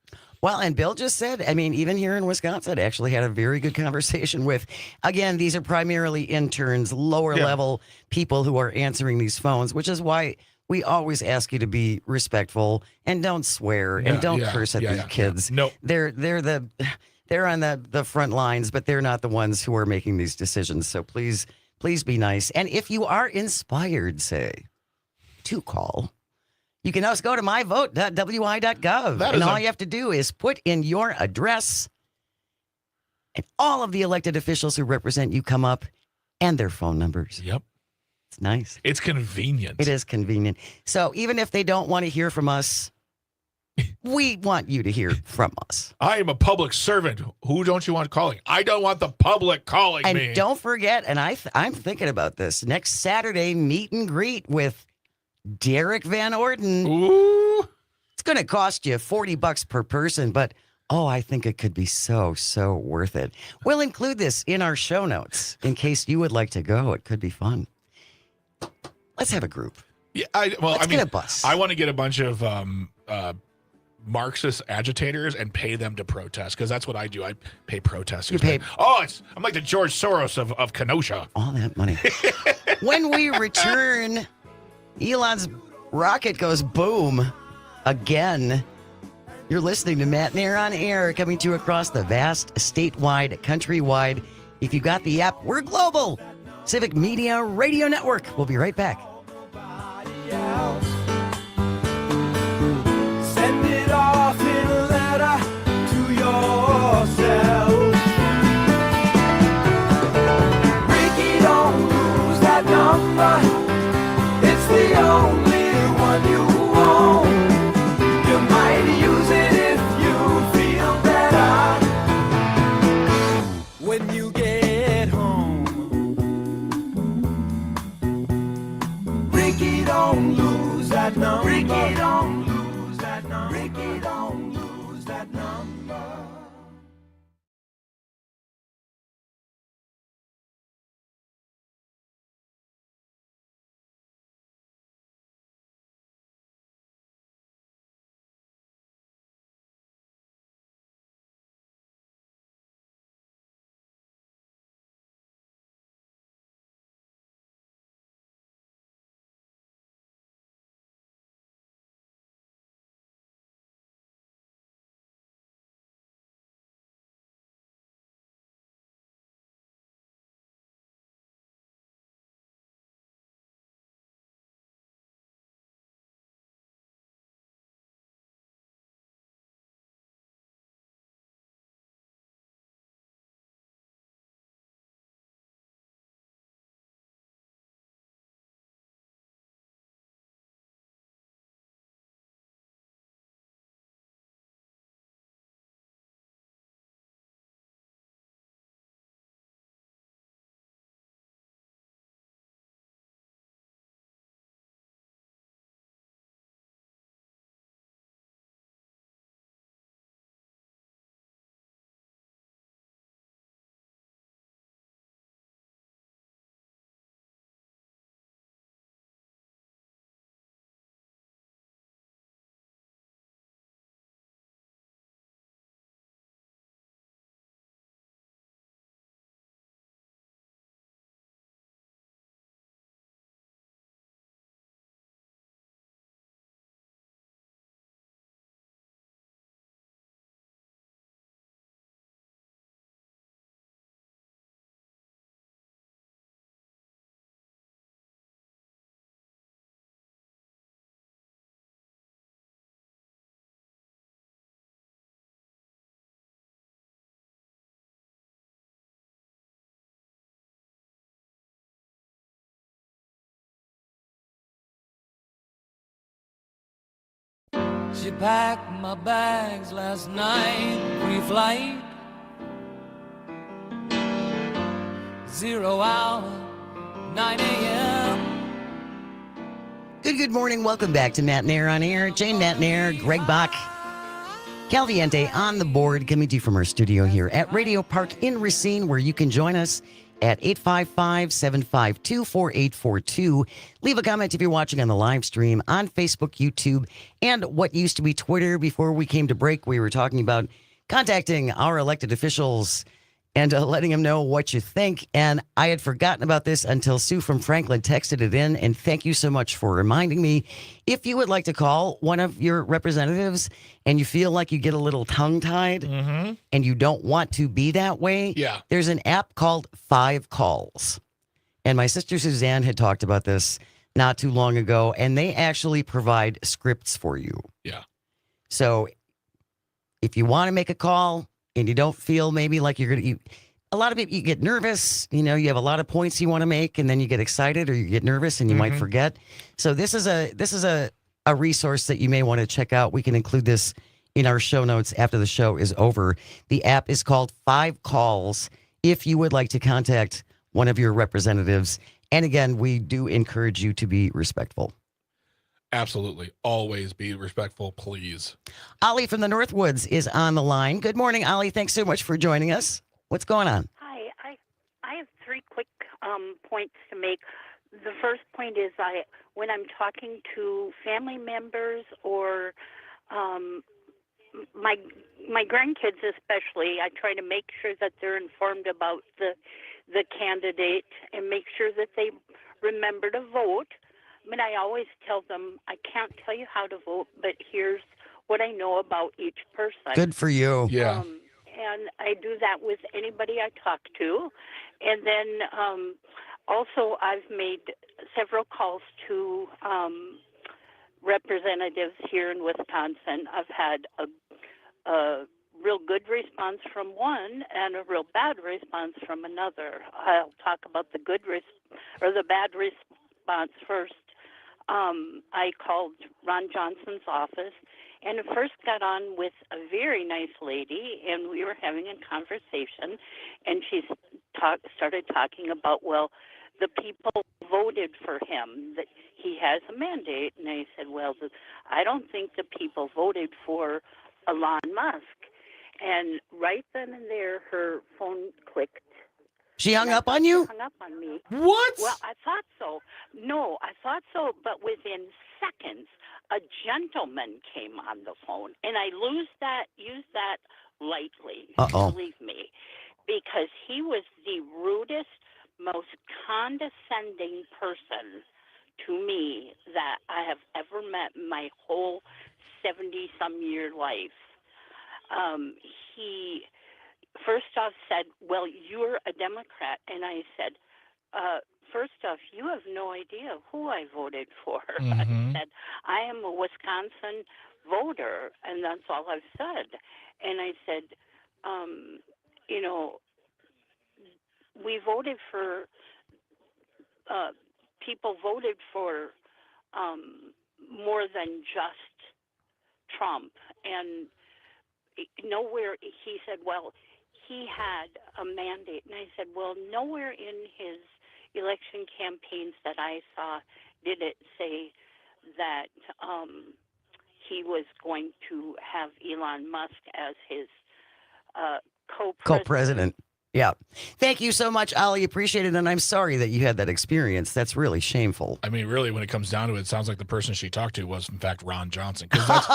Well, and Bill just said, I mean, even here in Wisconsin, actually had a very good conversation with, again, these are primarily interns, lower level people who are answering these phones, which is why we always ask you to be respectful and don't swear and don't curse at these kids. No, they're on the front lines, but they're not the ones who are making these decisions. So please be nice. And if you are inspired, say, to call, you can also go to myvote.wi.gov. And all you have to do is put in your address, and all of the elected officials who represent you come up, and their phone numbers. Yep. It's nice. It's convenient. It is convenient. So even if they don't want to hear from us, we want you to hear from us. I am a public servant. Who don't you want calling? I don't want the public calling me. And don't forget, and I'm thinking about this, next Saturday, meet and greet with Derek Van Orden. Ooh. It's going to cost you $40 per person, but I think it could be so worth it. We'll include this in our show notes in case you would like to go. It could be fun. Let's have a group. Yeah, Let's get a bus. I want to get a bunch of Marxist agitators and pay them to protest, because that's what I do. I pay protesters. I'm like the George Soros of Kenosha. All that money. When we return, Elon's rocket goes boom again. You're listening to Matenaer On Air, coming to you across the vast, statewide, countrywide. If you got the app, we're global. Civic Media Radio Network. We'll be right back. Send it off in a letter to yourself. Ricky, don't lose that number. It's the only one you own. You might use it if you feel better when you get home. Ricky, don't lose that number. Ricky, don't lose that number. Ricky, don't lose that number. She packed my bags last night, pre-flight, 0 hour, 9 a.m. Good morning. Welcome back to Matenaer On Air. Jane Matenaer, Greg Bach, Caliente on the board, coming to you from our studio here at Radio Park in Racine, where you can join us at 855-752-4842. Leave a comment if you're watching on the live stream on Facebook, YouTube, and what used to be Twitter. Before we came to break, we were talking about contacting our elected officials and letting them know what you think. And I had forgotten about this until Sue from Franklin texted it in. And thank you so much for reminding me. If you would like to call one of your representatives and you feel like you get a little tongue-tied and you don't want to be that way, there's an app called 5 Calls. And my sister Suzanne had talked about this not too long ago, and they actually provide scripts for you. Yeah. So if you want to make a call, and you don't feel maybe like you're going to, a lot of it, you get nervous, you know, you have a lot of points you want to make, and then you get excited or you get nervous and you might forget. So this is a resource that you may want to check out. We can include this in our show notes after the show is over. The app is called 5 Calls if you would like to contact one of your representatives. And again, we do encourage you to be respectful. Absolutely. Always be respectful, please. Ollie from the Northwoods is on the line. Good morning, Ollie. Thanks so much for joining us. What's going on? Hi. I have 3 quick points to make. The first point is when I'm talking to family members or my grandkids especially, I try to make sure that they're informed about the candidate and make sure that they remember to vote. I mean, I always tell them, I can't tell you how to vote, but here's what I know about each person. Good for you. Yeah. And I do that with anybody I talk to. And then also I've made several calls to representatives here in Wisconsin. I've had a real good response from one and a real bad response from another. I'll talk about the the bad response first. I called Ron Johnson's office and first got on with a very nice lady, and we were having a conversation, and she started talking about, well, the people voted for him, that he has a mandate. And I said, well, I don't think the people voted for Elon Musk. And right then and there, her phone clicked. She hung up on you? Hung up on me. What? Well, I thought so. No, I thought so, but within seconds, a gentleman came on the phone, and I used that lightly. Believe me, because he was the rudest, most condescending person to me that I have ever met in my whole 70-some-year life. He first off said, well, you're a Democrat. And I said, first off, you have no idea who I voted for. I said, I am a Wisconsin voter, and that's all I've said. And I said, you know, we voted for, people voted for more than just Trump. And nowhere, he said, well, he had a mandate. And I said, well, nowhere in his election campaigns that I saw did it say that he was going to have Elon Musk as his co-president. Yeah. Thank you so much, Ollie. Appreciate it. And I'm sorry that you had that experience. That's really shameful. I mean, really, when it comes down to it, it sounds like the person she talked to was, in fact, Ron Johnson. Because that's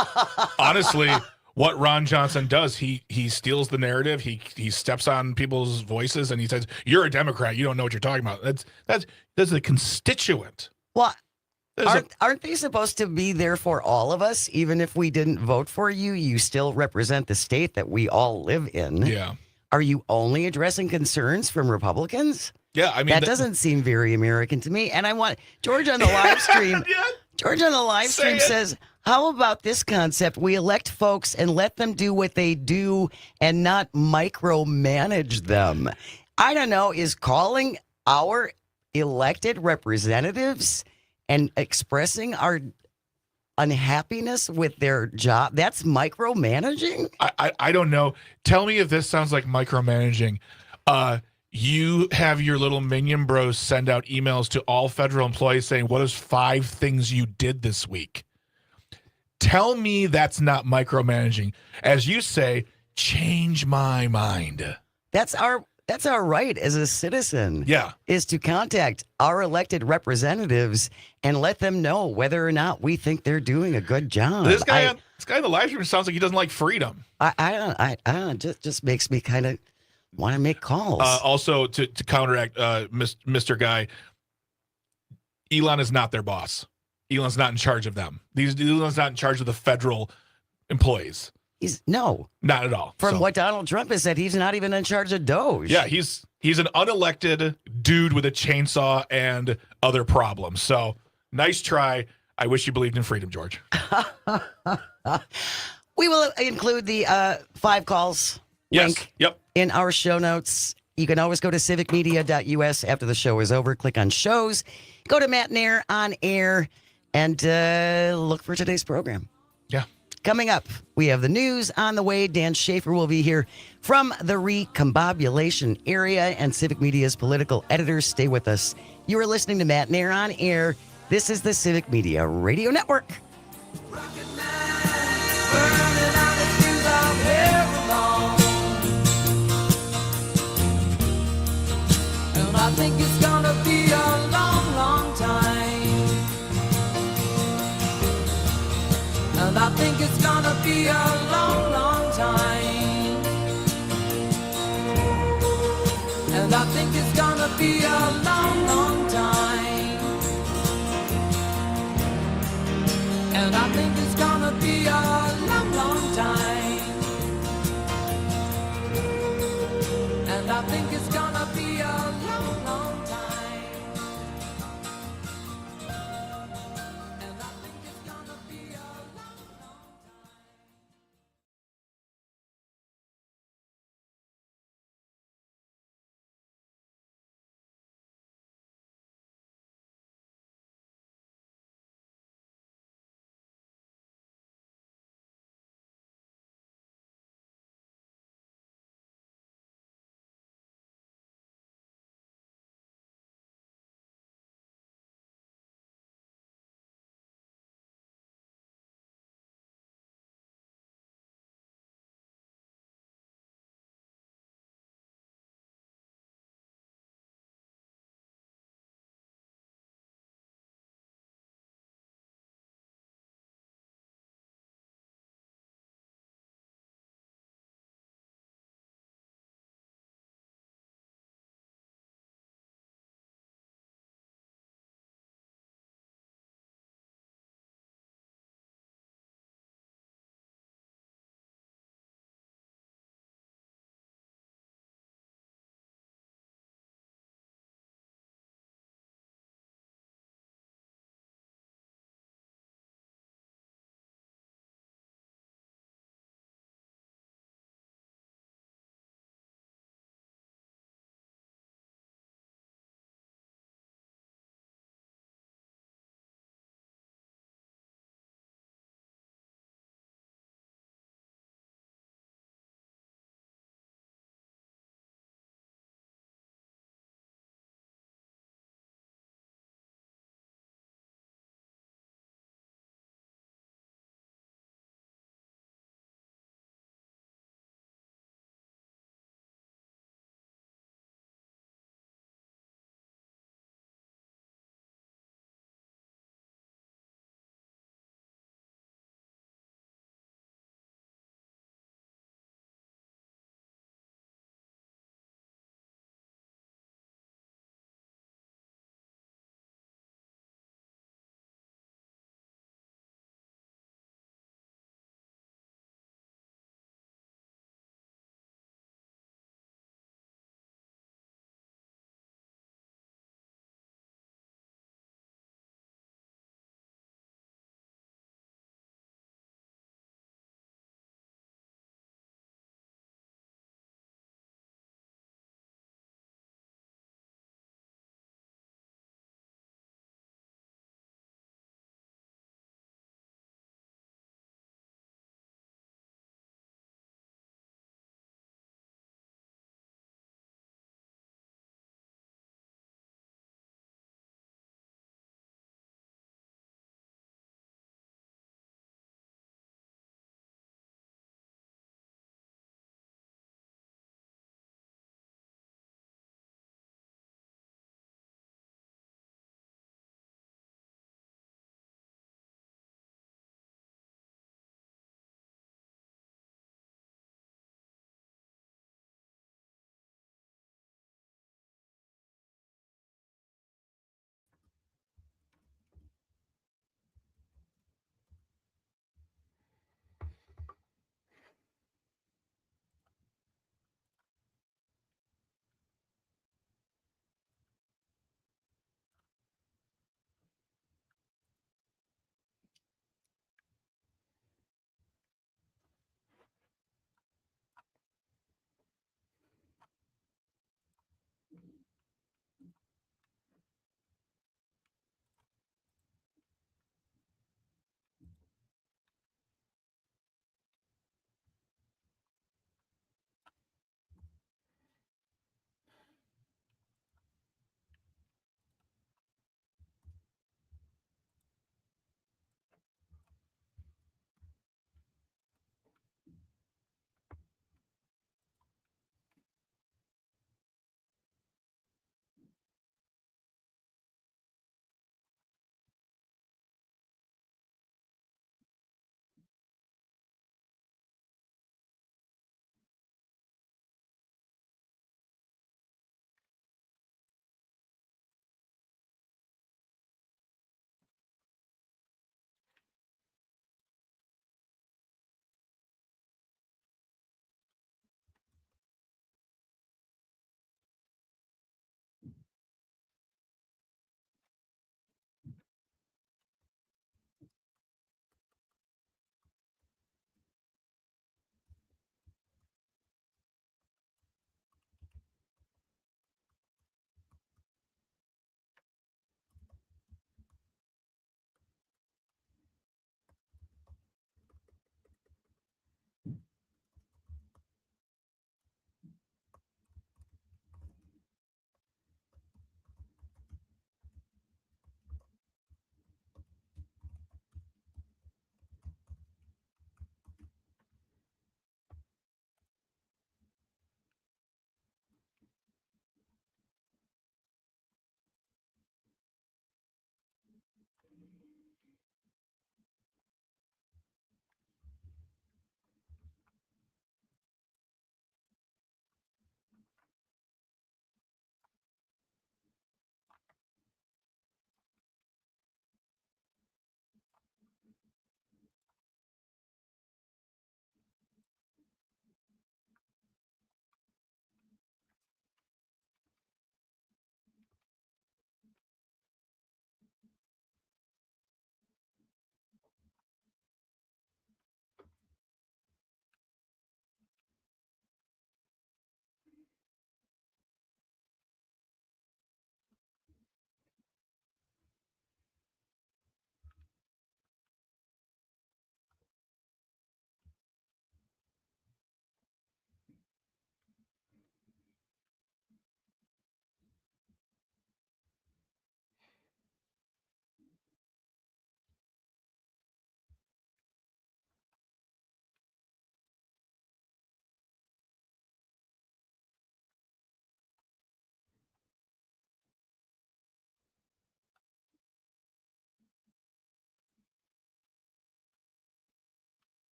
honestly what Ron Johnson does. He steals the narrative. He steps on people's voices and he says, "You're a Democrat. You don't know what you're talking about." That's a constituent. Well, aren't they supposed to be there for all of us? Even if we didn't vote for you, you still represent the state that we all live in. Yeah. Are you only addressing concerns from Republicans? Yeah, I mean that doesn't seem very American to me. And I want George on the live stream. George on the live stream says, how about this concept? We elect folks and let them do what they do and not micromanage them. I don't know, is calling our elected representatives and expressing our unhappiness with their job. That's micromanaging. I don't know. Tell me if this sounds like micromanaging. You have your little minion bros send out emails to all federal employees saying, what is 5 things you did this week? Tell me that's not micromanaging. As you say, change my mind. That's our right as a citizen. Yeah. Is to contact our elected representatives and let them know whether or not we think they're doing a good job. This guy in the live stream sounds like he doesn't like freedom. I don't just makes me kind of want to make calls. Also, to counteract Mr. Guy, Elon is not their boss. Elon's not in charge of them. Elon's not in charge of the federal employees. No, not at all. From what Donald Trump has said, he's not even in charge of Doge. Yeah, he's an unelected dude with a chainsaw and other problems. So nice try. I wish you believed in freedom, George. We will include the 5 calls link in our show notes. You can always go to civicmedia.us after the show is over. Click on shows. Go to Matenaer On Air and look for today's program. Yeah. Coming up, we have the news on the way. Dan Schaefer will be here from the recombobulation area, and Civic Media's political editors. Stay with us. You are listening to Matenaer On Air. This is the Civic Media Radio Network. And I think it's gonna be a long, long time. And I think it's gonna be a long, long time. And I think it's gonna be a long, long time. And I think it's gonna be a long, long time. And I think it's gonna be a long, long time. And I think it's gonna be a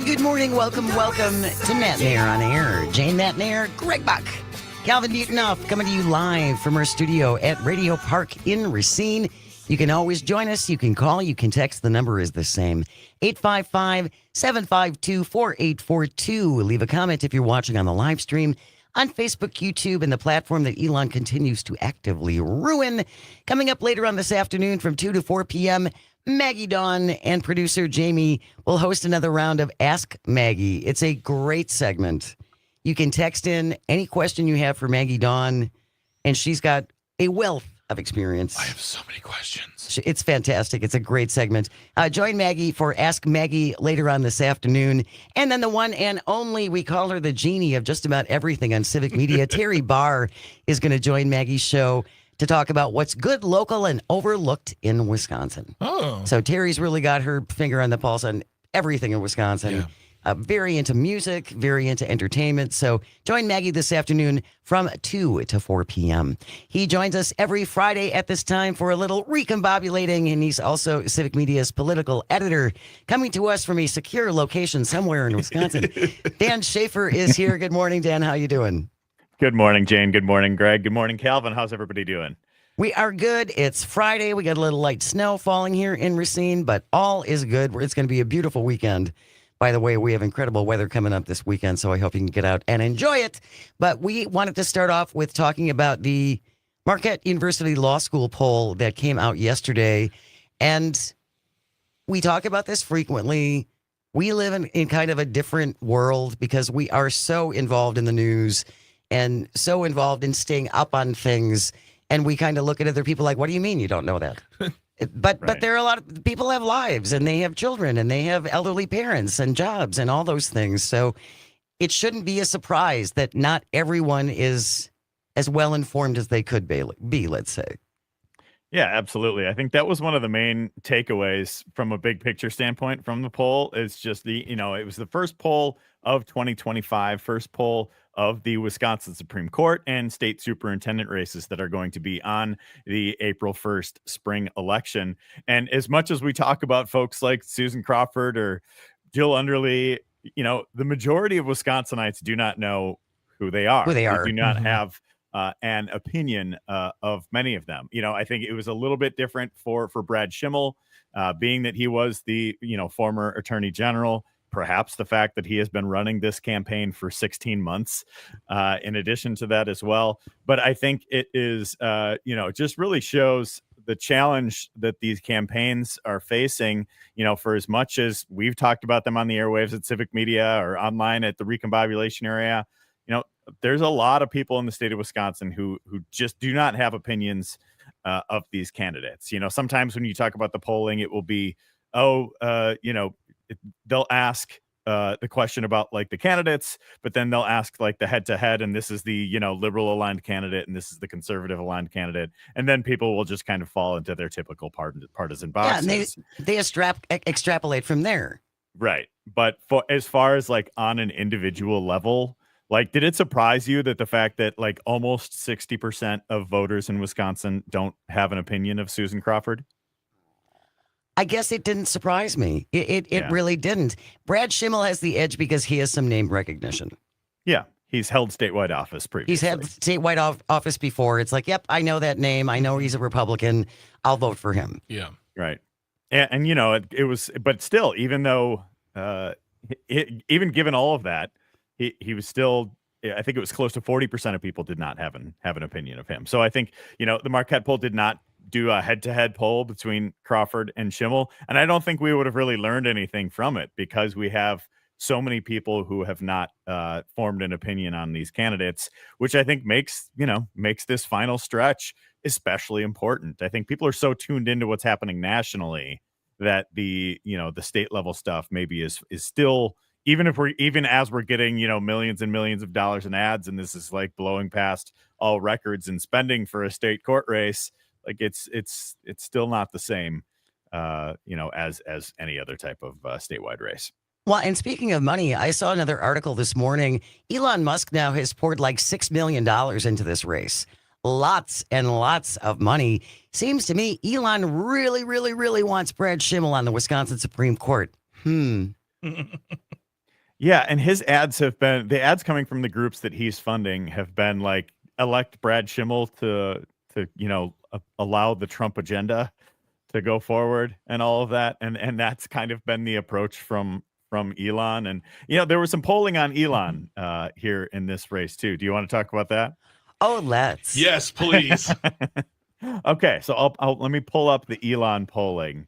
Good morning. Welcome to Matenaer On Air. Jane Matenaer, Greg Bach, Calvin Butonoff coming to you live from our studio at Radio Park in Racine. You can always join us. You can call. You can text. The number is the same. 855-752-4842. Leave a comment if you're watching on the live stream on Facebook, YouTube, and the platform that Elon continues to actively ruin. Coming up later on this afternoon from 2 to 4 p.m., Maggie Dawn and producer Jamie will host another round of Ask Maggie. It's a great segment. You can text in any question you have for Maggie Dawn, and she's got a wealth of experience. I have so many questions. It's fantastic. It's a great segment. Join Maggie for Ask Maggie later on this afternoon. And then the one and only, we call her the genie of just about everything on Civic Media, Terry Barr is going to join Maggie's show to talk about what's good, local, and overlooked in Wisconsin. Oh. So Terry's really got her finger on the pulse on everything in Wisconsin. Yeah. Very into music, very into entertainment. So join Maggie this afternoon from 2 to 4 p.m. He joins us every Friday at this time for a little recombobulating, and he's also Civic Media's political editor, coming to us from a secure location somewhere in Wisconsin. Dan Schaefer is here. Good morning, Dan. How you doing? Good morning, Jane. Good morning, Greg. Good morning, Calvin. How's everybody doing? We are good. It's Friday. We got a little light snow falling here in Racine, but all is good. It's going to be a beautiful weekend. By the way, we have incredible weather coming up this weekend, so I hope you can get out and enjoy it. But we wanted to start off with talking about the Marquette University Law School poll that came out yesterday. And we talk about this frequently. We live in kind of a different world because we are so involved in the news and so involved in staying up on things. And we kind of look at other people like, what do you mean you don't know that? But there are a lot of people have lives and they have children and they have elderly parents and jobs and all those things. So it shouldn't be a surprise that not everyone is as well informed as they could be, let's say. Yeah, absolutely. I think that was one of the main takeaways from a big picture standpoint from the poll. It's just it was the first poll of 2025, first poll of the Wisconsin Supreme Court and state superintendent races that are going to be on the April 1st spring election. And as much as we talk about folks like Susan Crawford or Jill Underly, the majority of Wisconsinites do not know who they are. They do not have an opinion of many of them. I think it was a little bit different for Brad Schimmel, being that he was the former attorney general. Perhaps the fact that he has been running this campaign for 16 months, in addition to that as well. But I think it is, just really shows the challenge that these campaigns are facing, for as much as we've talked about them on the airwaves at Civic Media or online at the Recombobulation area. There's a lot of people in the state of Wisconsin who just do not have opinions of these candidates. Sometimes when you talk about the polling, it will be, they'll ask the question about like the candidates, but then they'll ask like the head-to-head, and this is the liberal aligned candidate and this is the conservative aligned candidate, and then people will just kind of fall into their typical partisan boxes. Yeah, and they extrapolate from there. Right. But as far as like on an individual level, like, did it surprise you that the fact that like almost 60% of voters in Wisconsin don't have an opinion of Susan Crawford? I guess it didn't surprise me. It really didn't. Brad Schimmel has the edge because he has some name recognition. Yeah. He's held statewide office previously. He's had statewide office before. It's like, yep, I know that name. I know he's a Republican. I'll vote for him. Yeah. Right. And it was, but still, even though, even given all of that, he was still, I think it was close to 40% of people did not have an opinion of him. So I think, the Marquette poll did not do a head-to-head poll between Crawford and Schimmel. And I don't think we would have really learned anything from it because we have so many people who have not formed an opinion on these candidates, which I think makes this final stretch especially important. I think people are so tuned into what's happening nationally that the state level stuff maybe is still, even as we're getting, millions and millions of dollars in ads, and this is like blowing past all records and spending for a state court race, like it's still not the same, as any other type of statewide race. Well, and speaking of money, I saw another article this morning. Elon Musk now has poured like $6 million into this race. Lots and lots of money. Seems to me Elon really, really, really wants Brad Schimmel on the Wisconsin Supreme Court. Yeah, and his ads have been the ads coming from the groups that he's funding have been like elect Brad Schimmel to allow the Trump agenda to go forward and all of that, and that's kind of been the approach from Elon. And there was some polling on Elon here in this race too. Do you want to talk about that? Oh, let's. Yes, please. Okay, so I'll let me pull up the Elon polling.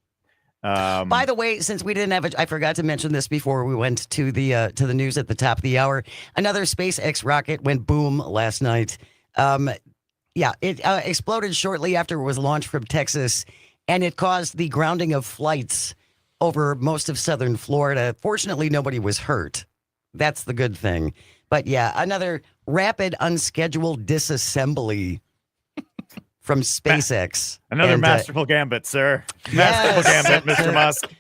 By the way, since we didn't have I forgot to mention this before we went to the news at the top of the hour. Another SpaceX rocket went boom last night. It exploded shortly after it was launched from Texas, and it caused the grounding of flights over most of southern Florida. Fortunately, nobody was hurt. That's the good thing. But yeah, another rapid unscheduled disassembly from SpaceX. Another masterful gambit, sir. Masterful gambit, Mr. Musk.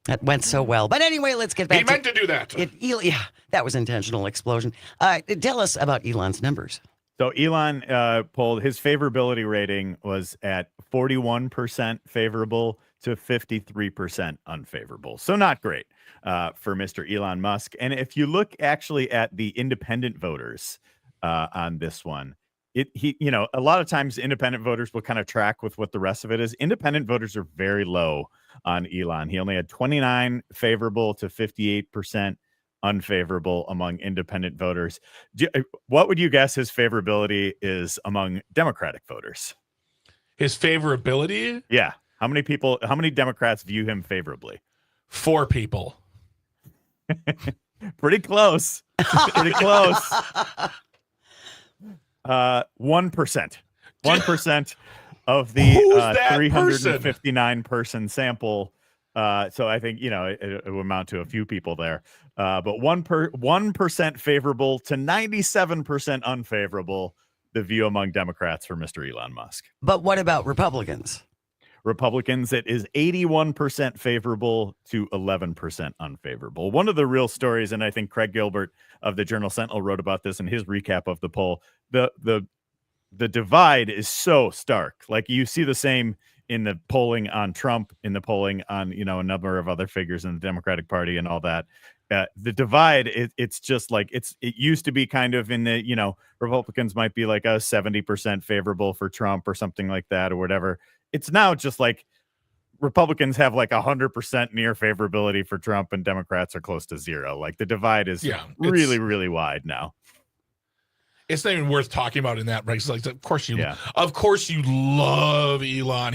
That went so well. But anyway, let's get back He meant to do that. Yeah, that was intentional explosion. Tell us about Elon's numbers. So Elon polled his favorability rating was at 41% favorable to 53% unfavorable. So not great for Mr. Elon Musk. And if you look actually at the independent voters on this one, a lot of times independent voters will kind of track with what the rest of it is. Independent voters are very low on Elon. He only had 29 favorable to 58% unfavorable among independent voters. What would you guess his favorability is among Democratic voters? His favorability? Yeah. How many Democrats view him favorably? 4 people. Pretty close. Pretty close. 1%. 1% of the 359 person sample. So I think, it would amount to a few people there. But 1% favorable to 97% unfavorable, the view among Democrats for Mr. Elon Musk. But what about Republicans? Republicans, it is 81% favorable to 11% unfavorable. One of the real stories, and I think Craig Gilbert of the Journal Sentinel wrote about this in his recap of the poll, the divide is so stark. Like you see the same in the polling on Trump, in the polling on, a number of other figures in the Democratic Party and all that. The divide, it's just like it used to be kind of in the, Republicans might be like a 70% favorable for Trump or something like that or whatever. It's now just like Republicans have like 100% near favorability for Trump and Democrats are close to 0. Like the divide is really, really wide now. It's not even worth talking about in that race. Like, of course you love Elon.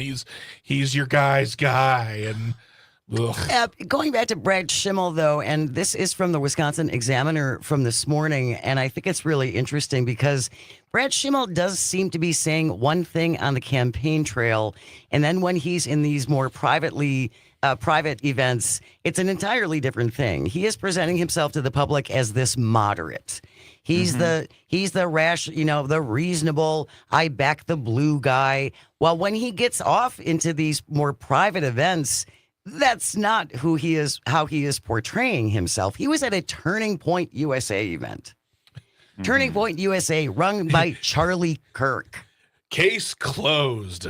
He's your guy's guy. And going back to Brad Schimmel, though, and this is from the Wisconsin Examiner from this morning, and I think it's really interesting because Brad Schimmel does seem to be saying one thing on the campaign trail, and then when he's in these more private events, it's an entirely different thing. He is presenting himself to the public as this moderate. He's the rash, the reasonable, I back the blue guy. Well, when he gets off into these more private events, that's not who he is, how he is portraying himself. He was at a Turning Point USA event. Turning Point USA, run by Charlie Kirk. Case closed.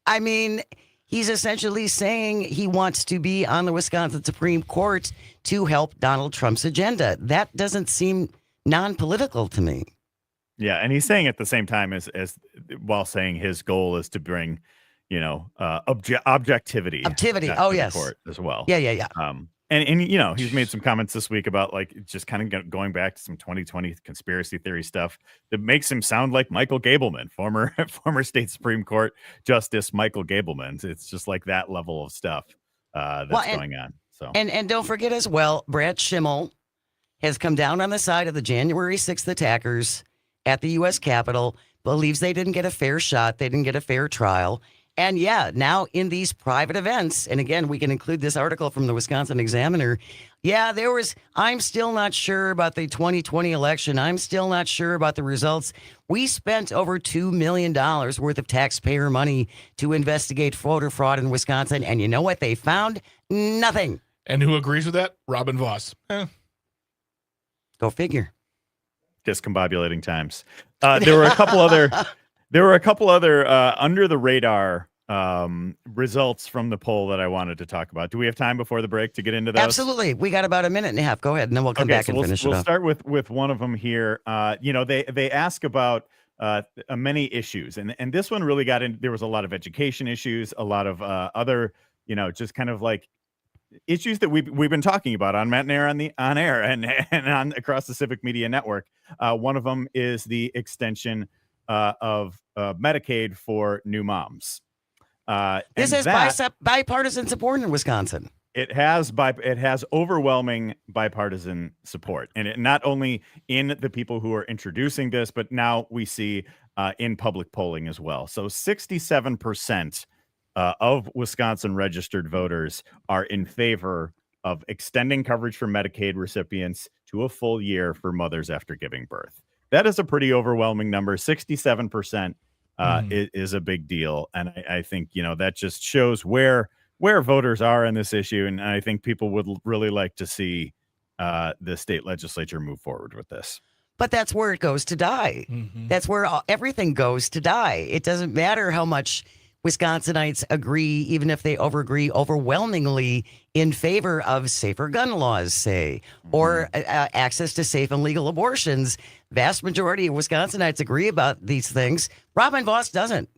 I mean, he's essentially saying he wants to be on the Wisconsin Supreme Court to help Donald Trump's agenda. That doesn't seem non-political to me. Yeah, and he's saying at the same time as while saying his goal is to bring, objectivity. Oh, yes. Court as well. Yeah. And he's made some comments this week about like just kind of going back to some 2020 conspiracy theory stuff that makes him sound like Michael Gableman, former state Supreme Court Justice Michael Gableman. It's just like that level of stuff that's going on. So and don't forget as well, Brad Schimmel has come down on the side of the January 6th attackers at the U.S. Capitol, believes they didn't get a fair shot, they didn't get a fair trial. And now in these private events, and again, we can include this article from the Wisconsin Examiner. Yeah, I'm still not sure about the 2020 election. I'm still not sure about the results. We spent over $2 million worth of taxpayer money to investigate voter fraud in Wisconsin. And you know what they found? Nothing. And who agrees with that? Robin Voss. Go figure. Discombobulating times. There were a couple other under the radar results from the poll that I wanted to talk about. Do we have time before the break to get into those? Absolutely. We got about a minute and a half. Go ahead, and then we'll come back and finish it we'll up. start with one of them here. They ask about many issues, and this one really got in. There was a lot of education issues, a lot of other, just kind of like issues that we've been talking about on Matenaer on Air and on across the Civic Media network. One of them is the extension of Medicaid for new moms. This has bipartisan support in Wisconsin. It has overwhelming bipartisan support, and it not only in the people who are introducing this, but now we see in public polling as well. So 67% of Wisconsin registered voters are in favor of extending coverage for Medicaid recipients to a full year for mothers after giving birth. That is a pretty overwhelming number. 67% is a big deal, and I think that just shows where voters are in this issue, and I think people would really like to see the state legislature move forward with this. But that's where it goes to die. That's where everything goes to die. It doesn't matter how much Wisconsinites agree, even if they agree overwhelmingly in favor of safer gun laws, say, or access to safe and legal abortions. Vast majority of Wisconsinites agree about these things. Robin Vos doesn't.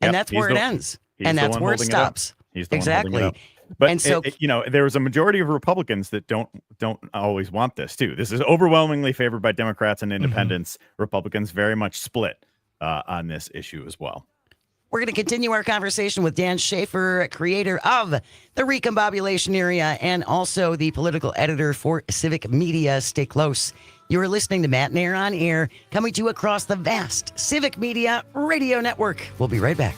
And that's where it ends. And that's where it stops. He's the exactly. one holding it up. But and so, there was a majority of Republicans that don't always want this too. This is overwhelmingly favored by Democrats and independents. Republicans very much split on this issue as well. We're going to continue our conversation with Dan Schaefer, creator of the Recombobulation Area and also the political editor for Civic Media. Stay close. You are listening to Matenaer On Air, coming to you across the vast Civic Media radio network. We'll be right back.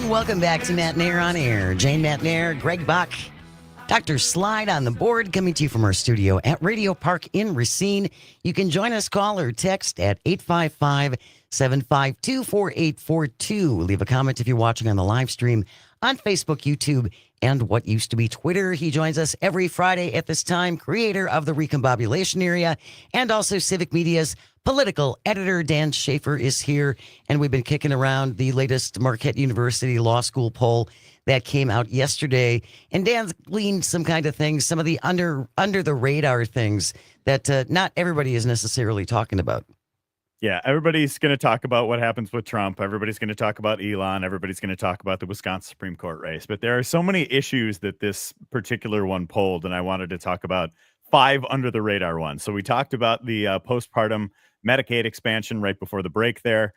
And welcome back to Matenaer On Air. Jane Matenaer, Greg Bach, Dr. Slide on the board, coming to you from our studio at Radio Park in Racine. You can join us, call or text at 855-752-4842. Leave a comment if you're watching on the live stream on Facebook, YouTube, and what used to be Twitter. He joins us every Friday at this time, creator of the Recombobulation Area, and also Civic Media's political editor. Dan Schaefer is here, and we've been kicking around the latest Marquette University Law School poll that came out yesterday. And Dan's gleaned some kind of things, some of the under the radar things that not everybody is necessarily talking about. Yeah, everybody's going to talk about what happens with Trump. Everybody's going to talk about Elon. Everybody's going to talk about the Wisconsin Supreme Court race. But there are so many issues that this particular one polled, and I wanted to talk about 5 under the radar ones. So we talked about the postpartum Medicaid expansion right before the break there.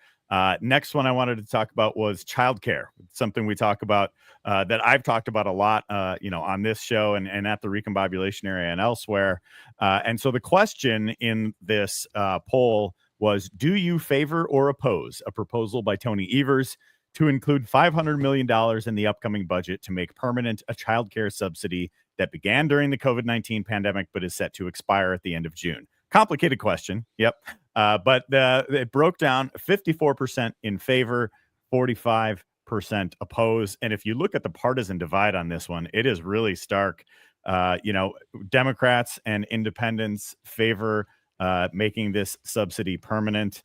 Next one I wanted to talk about was childcare, something we talk about that I've talked about a lot, on this show and at the Recombobulation Area and elsewhere. And so the question in this poll was, do you favor or oppose a proposal by Tony Evers to include $500 million in the upcoming budget to make permanent a childcare subsidy that began during the COVID-19 pandemic but is set to expire at the end of June? Complicated question. Yep. But it broke down 54% in favor, 45% oppose. And if you look at the partisan divide on this one, it is really stark. Democrats and independents favor making this subsidy permanent.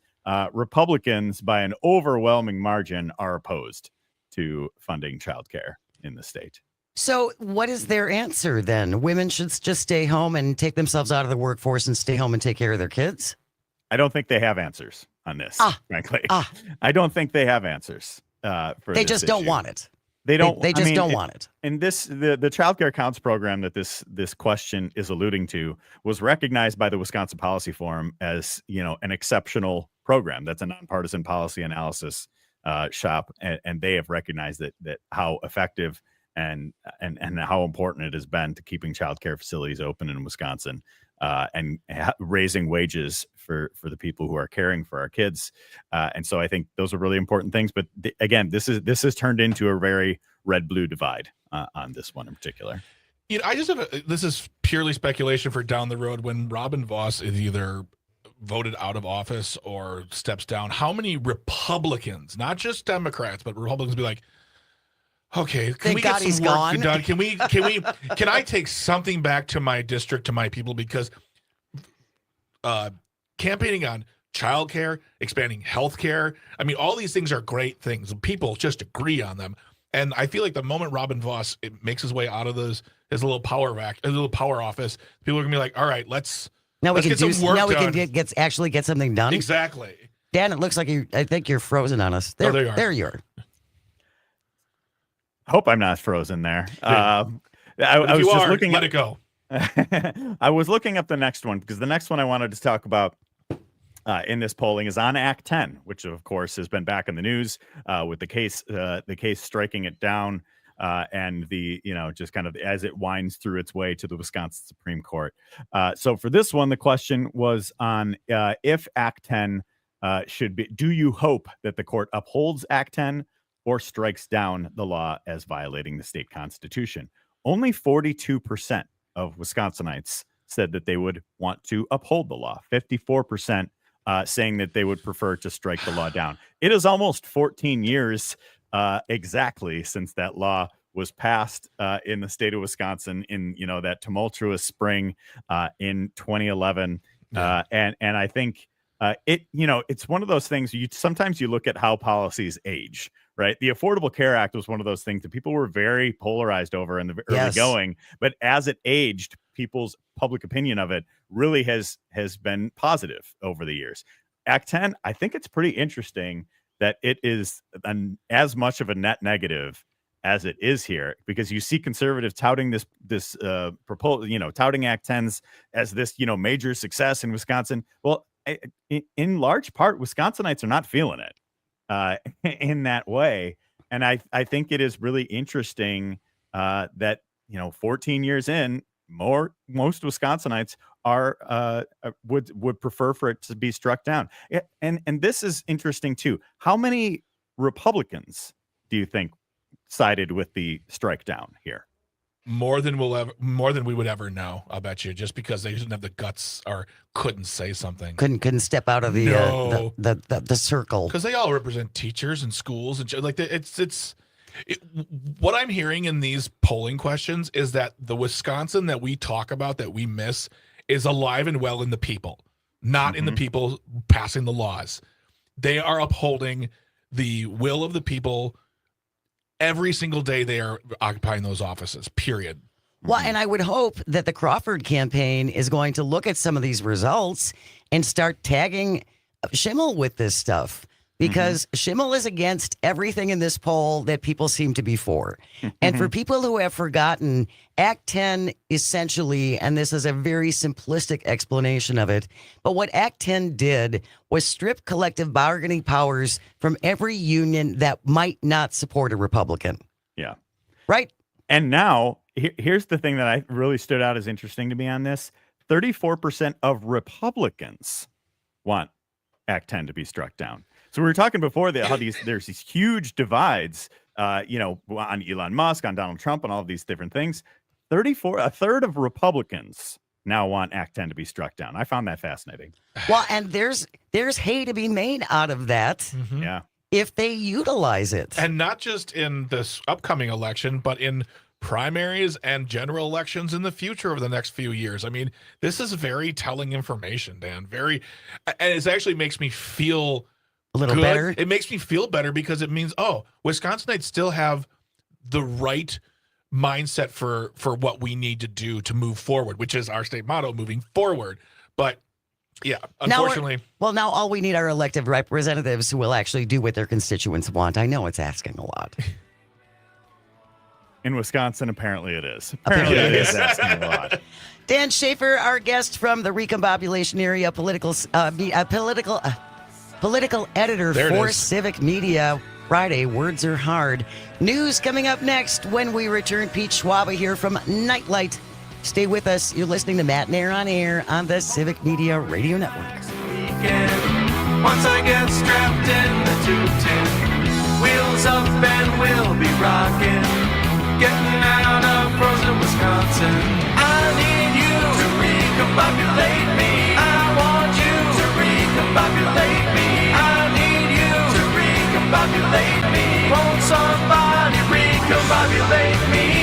Republicans, by an overwhelming margin, are opposed to funding childcare in the state. So what is their answer then? Women should just stay home and take themselves out of the workforce and stay home and take care of their kids? I don't think they have answers on this, frankly. I don't think they have answers for They this just don't issue. want it. They don't. They just don't want it. And the Child Care Counts program that this question is alluding to was recognized by the Wisconsin Policy Forum as an exceptional program. That's a nonpartisan policy analysis shop, and they have recognized that how effective and how important it has been to keeping child care facilities open in Wisconsin and raising wages for the people who are caring for our kids. And so I think those are really important things. But again, this has turned into a very red-blue divide on this one in particular. I just have this is purely speculation for down the road when Robin Vos is either voted out of office or steps down. How many Republicans, not just Democrats, but Republicans be like, okay, can we get some work done? Can I take something back to my district, to my people? Because campaigning on childcare, expanding healthcare, I mean, all these things are great things. People just agree on them. And I feel like the moment Robin Vos makes his way out of his little power office, people are gonna be like, all right, let's get some work done. Now we can actually get something done. Exactly. Dan, it looks like I think you're frozen on us. There you are. There you are. Hope I'm not frozen there. Yeah. I was just looking. Let it go. I was looking up the next one because the next one I wanted to talk about in this polling is on Act 10, which of course has been back in the news with the case striking it down and just kind of as it winds through its way to the Wisconsin Supreme Court. So for this one, the question was on if Act 10 should be. Do you hope that the court upholds Act 10 or strikes down the law as violating the state constitution? Only 42% of Wisconsinites said that they would want to uphold the law. 54% saying that they would prefer to strike the law down. It is almost 14 years exactly since that law was passed in the state of Wisconsin in that tumultuous spring in 2011. And I think it's one of those things sometimes you look at how policies age. Right. The Affordable Care Act was one of those things that people were very polarized over in the early going. But as it aged, people's public opinion of it really has been positive over the years. Act 10, I think it's pretty interesting that it is as much of a net negative as it is here, because you see conservatives touting this proposal, touting Act 10s as this, major success in Wisconsin. Well, in large part, Wisconsinites are not feeling it. In that way. And I think it is really interesting that, 14 years in, most Wisconsinites would prefer for it to be struck down. And this is interesting too. How many Republicans do you think sided with the strike down here. More than we would ever know, I'll bet you, just because they didn't have the guts or couldn't say something. Couldn't step out of the circle. Because they all represent teachers and schools and like what I'm hearing in these polling questions is that the Wisconsin that we talk about, that we miss, is alive and well in the people, not in the people passing the laws. They are upholding the will of the people. Every single day they are occupying those offices, period. Well, and I would hope that the Crawford campaign is going to look at some of these results and start tagging Schimmel with this stuff, because Schimmel is against everything in this poll that people seem to be for. And for people who have forgotten, Act 10 essentially, and this is a very simplistic explanation of it, but what Act 10 did was strip collective bargaining powers from every union that might not support a Republican. Yeah. Right? And now, here's the thing that I really stood out as interesting to me on this. 34% of Republicans want Act 10 to be struck down. So we were talking before that how there's these huge divides, on Elon Musk, on Donald Trump, and all of these different things. A third of Republicans now want Act 10 to be struck down. I found that fascinating. Well, and there's hay to be made out of that. Yeah. If they utilize it. And not just in this upcoming election, but in primaries and general elections in the future over the next few years. I mean, this is very telling information, Dan. And it actually makes me feel a little good. better. It makes me feel better because it means, Wisconsinites still have the right mindset for what we need to do to move forward, which is our state motto, moving forward. But yeah, unfortunately. Now all we need are elected representatives who will actually do what their constituents want. I know it's asking a lot. In Wisconsin, apparently it is. Apparently it is asking a lot. Dan Schaefer, our guest from the recombobulation area, political editor for Civic Media. Friday, words are hard. News coming up next when we return. Pete Schwabe here from Nightlight. Stay with us. You're listening to Matenaer On Air on the Civic Media Radio Network. Once I get strapped in the 210, wheels up and we'll be rocking, getting out of frozen Wisconsin. I need you to recombobulate me. I want you to recombobulate me. I need you to recombobulate me. Won't somebody recombobulate me?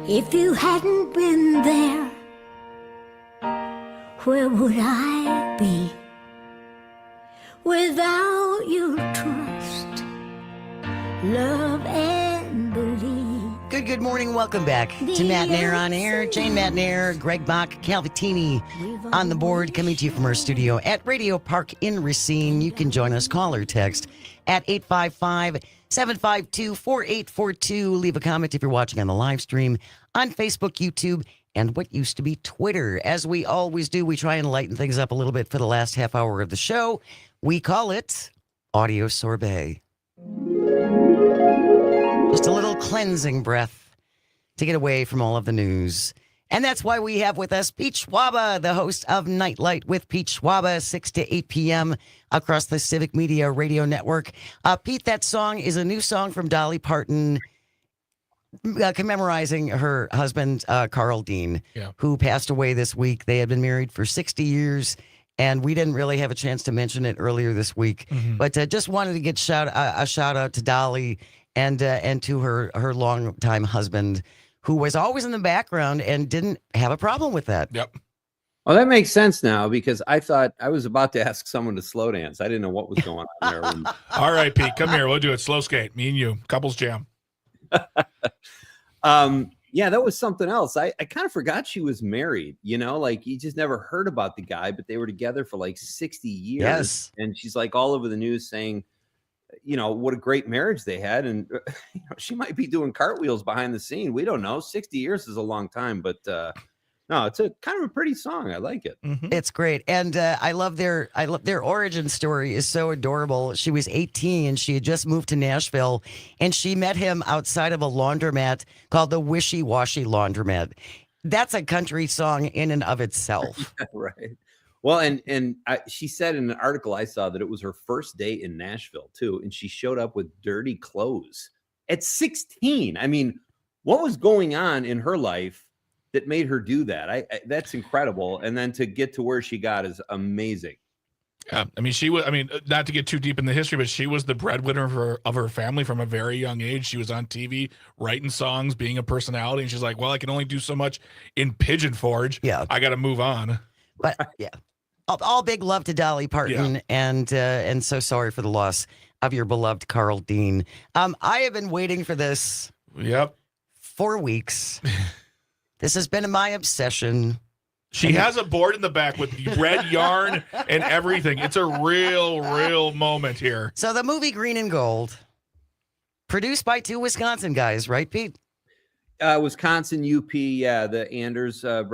If you hadn't been there, where would I be? Without your trust, love, and belief. Good morning. Welcome back to Matenaer On Air. Jane Matenaer, Greg Bach, Calvatini on the board, coming to you from our studio at Radio Park in Racine. You can join us, call or text at 855-752-4842. Leave a comment if you're watching on the live stream on Facebook, YouTube, and what used to be Twitter. As we always do, we try and lighten things up a little bit for the last half hour of the show. We call it Audio Sorbet. Just a little cleansing breath to get away from all of the news. And that's why we have with us Pete Schwaba, the host of Nightlight with Pete Schwaba, 6 to 8 p.m. across the Civic Media radio network. Pete, that song is a new song from Dolly Parton, commemorizing her husband, Carl Dean, who passed away this week. They had been married for 60 years, and we didn't really have a chance to mention it earlier this week. But just wanted to get a shout out to Dolly and to her longtime husband, who was always in the background and didn't have a problem with that. Yep. Well, that makes sense now, because I thought I was about to ask someone to slow dance. I didn't know what was going on there. All right, Pete, come here. We'll do it. Slow skate. Me and you. Couples jam. Yeah, that was something else. I kind of forgot she was married, like you just never heard about the guy, but they were together for like 60 years. Yes. And she's like all over the news saying, what a great marriage they had. And she might be doing cartwheels behind the scene. We don't know. 60 years is a long time, but no, it's a kind of a pretty song. I like it. It's great. And I love their origin story is so adorable. She was 18 and she had just moved to Nashville, and she met him outside of a laundromat called the Wishy Washy Laundromat. That's a country song in and of itself. Right. Well, and she said in an article I saw that it was her first day in Nashville too, and she showed up with dirty clothes at 16. I mean, what was going on in her life that made her do that? That's incredible. And then to get to where she got is amazing. Yeah, I mean, she was. I mean, not to get too deep in the history, but she was the breadwinner of her family from a very young age. She was on TV, writing songs, being a personality, and she's like, "Well, I can only do so much in Pigeon Forge. Yeah, I got to move on." But yeah. All big love to Dolly Parton, and so sorry for the loss of your beloved Carl Dean. I have been waiting for this. Yep. 4 weeks. This has been my obsession. She has a board in the back with red yarn and everything. It's a real moment here. So the movie Green and Gold, produced by two Wisconsin guys, right, Pete? Wisconsin, UP, yeah, the Anders, the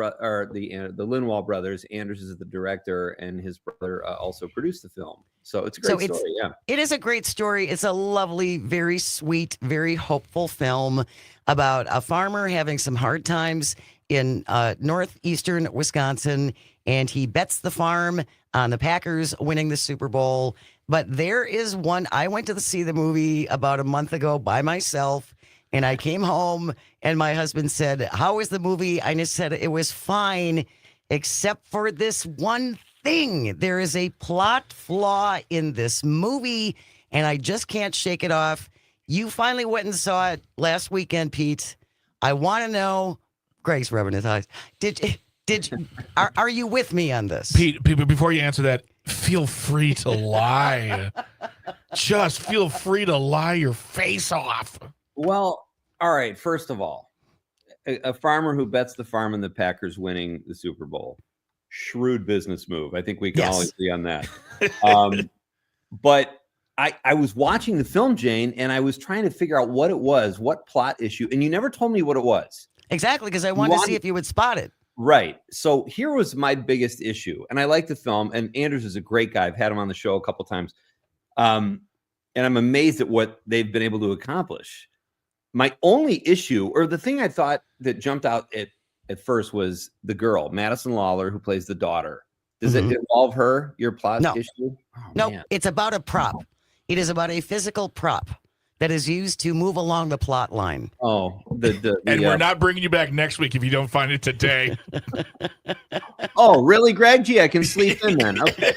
Linwall brothers. Anders is the director, and his brother also produced the film. So it's a great story, yeah. It is a great story. It's a lovely, very sweet, very hopeful film about a farmer having some hard times in northeastern Wisconsin, and he bets the farm on the Packers winning the Super Bowl. But there is one, I went to see the movie about a month ago by myself, and I came home, and my husband said, "How was the movie?" I just said, "It was fine, except for this one thing. There is a plot flaw in this movie, and I just can't shake it off." You finally went and saw it last weekend, Pete. I want to know, Greg's rubbing his eyes. Are you with me on this? Pete, before you answer that, feel free to lie. Just feel free to lie your face off. Well, all right. First of all, a farmer who bets the farm and the Packers winning the Super Bowl. Shrewd business move. I think we can all agree on that. But I was watching the film, Jane, and I was trying to figure out what it was, what plot issue, and you never told me what it was. Exactly, because I wanted to see if you would spot it. Right. So here was my biggest issue, and I like the film, and Anders is a great guy. I've had him on the show a couple times, and I'm amazed at what they've been able to accomplish. My only issue, or the thing I thought that jumped out at first, was the girl, Madison Lawler, who plays the daughter. Does it involve her, your plot issue? No, it's about a prop. It is about a physical prop that is used to move along the plot line. Oh, and we're not bringing you back next week if you don't find it today. Oh, really, Greg? Gee, I can sleep in then. Okay.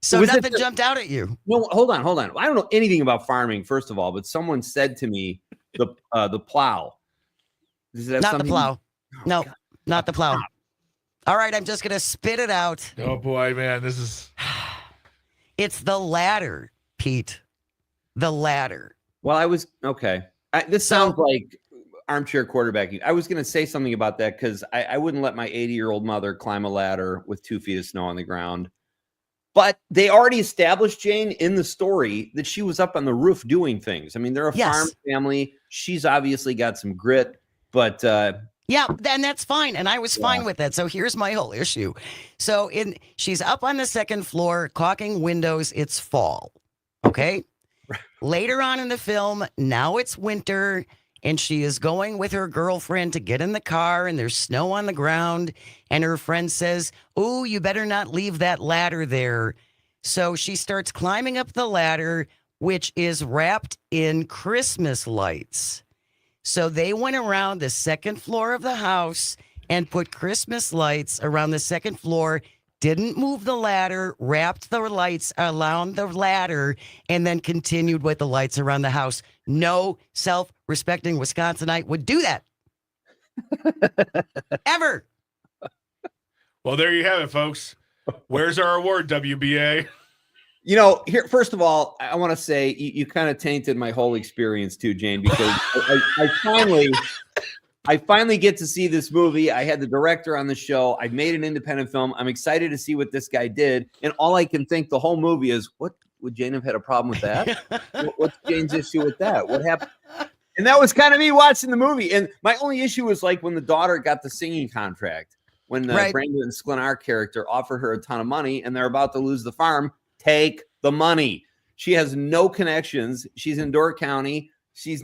So nothing jumped out at you? No, hold on. I don't know anything about farming, first of all, but someone said to me the plow. Does it have Not the something- plow. Oh, No, God. not the plow. All right, I'm just going to spit it out. Oh boy, man, this is. It's the ladder, Pete. The ladder. Well, I was okay. This sounds like armchair quarterbacking. I was going to say something about that because I wouldn't let my 80-year-old mother climb a ladder with 2 feet of snow on the ground. But they already established, Jane, in the story that she was up on the roof doing things. I mean, they're a farm family. She's obviously got some grit, but yeah, then that's fine. And I was fine with that. So here's my whole issue. So she's up on the second floor, caulking windows. It's fall. Okay. Later on in the film, now it's winter, and she is going with her girlfriend to get in the car, and there's snow on the ground. And her friend says, "Oh, you better not leave that ladder there." So she starts climbing up the ladder, which is wrapped in Christmas lights. So they went around the second floor of the house and put Christmas lights around the second floor, didn't move the ladder, wrapped the lights around the ladder, and then continued with the lights around the house. No self-respecting Wisconsinite would do that. Ever. Well, there you have it, folks. Where's our award, WBA? You know, here, first of all, I want to say you kind of tainted my whole experience too, Jane, because I finally get to see this movie. I had the director on the show. I made an independent film. I'm excited to see what this guy did. And all I can think the whole movie is, what would Jane have had a problem with that? What's Jane's issue with that? What happened? And that was kind of me watching the movie. And my only issue was like when the daughter got the singing contract, when Brandon Sklenar character offered her a ton of money and they're about to lose the farm. Take the money. She has no connections. She's in Door County. She's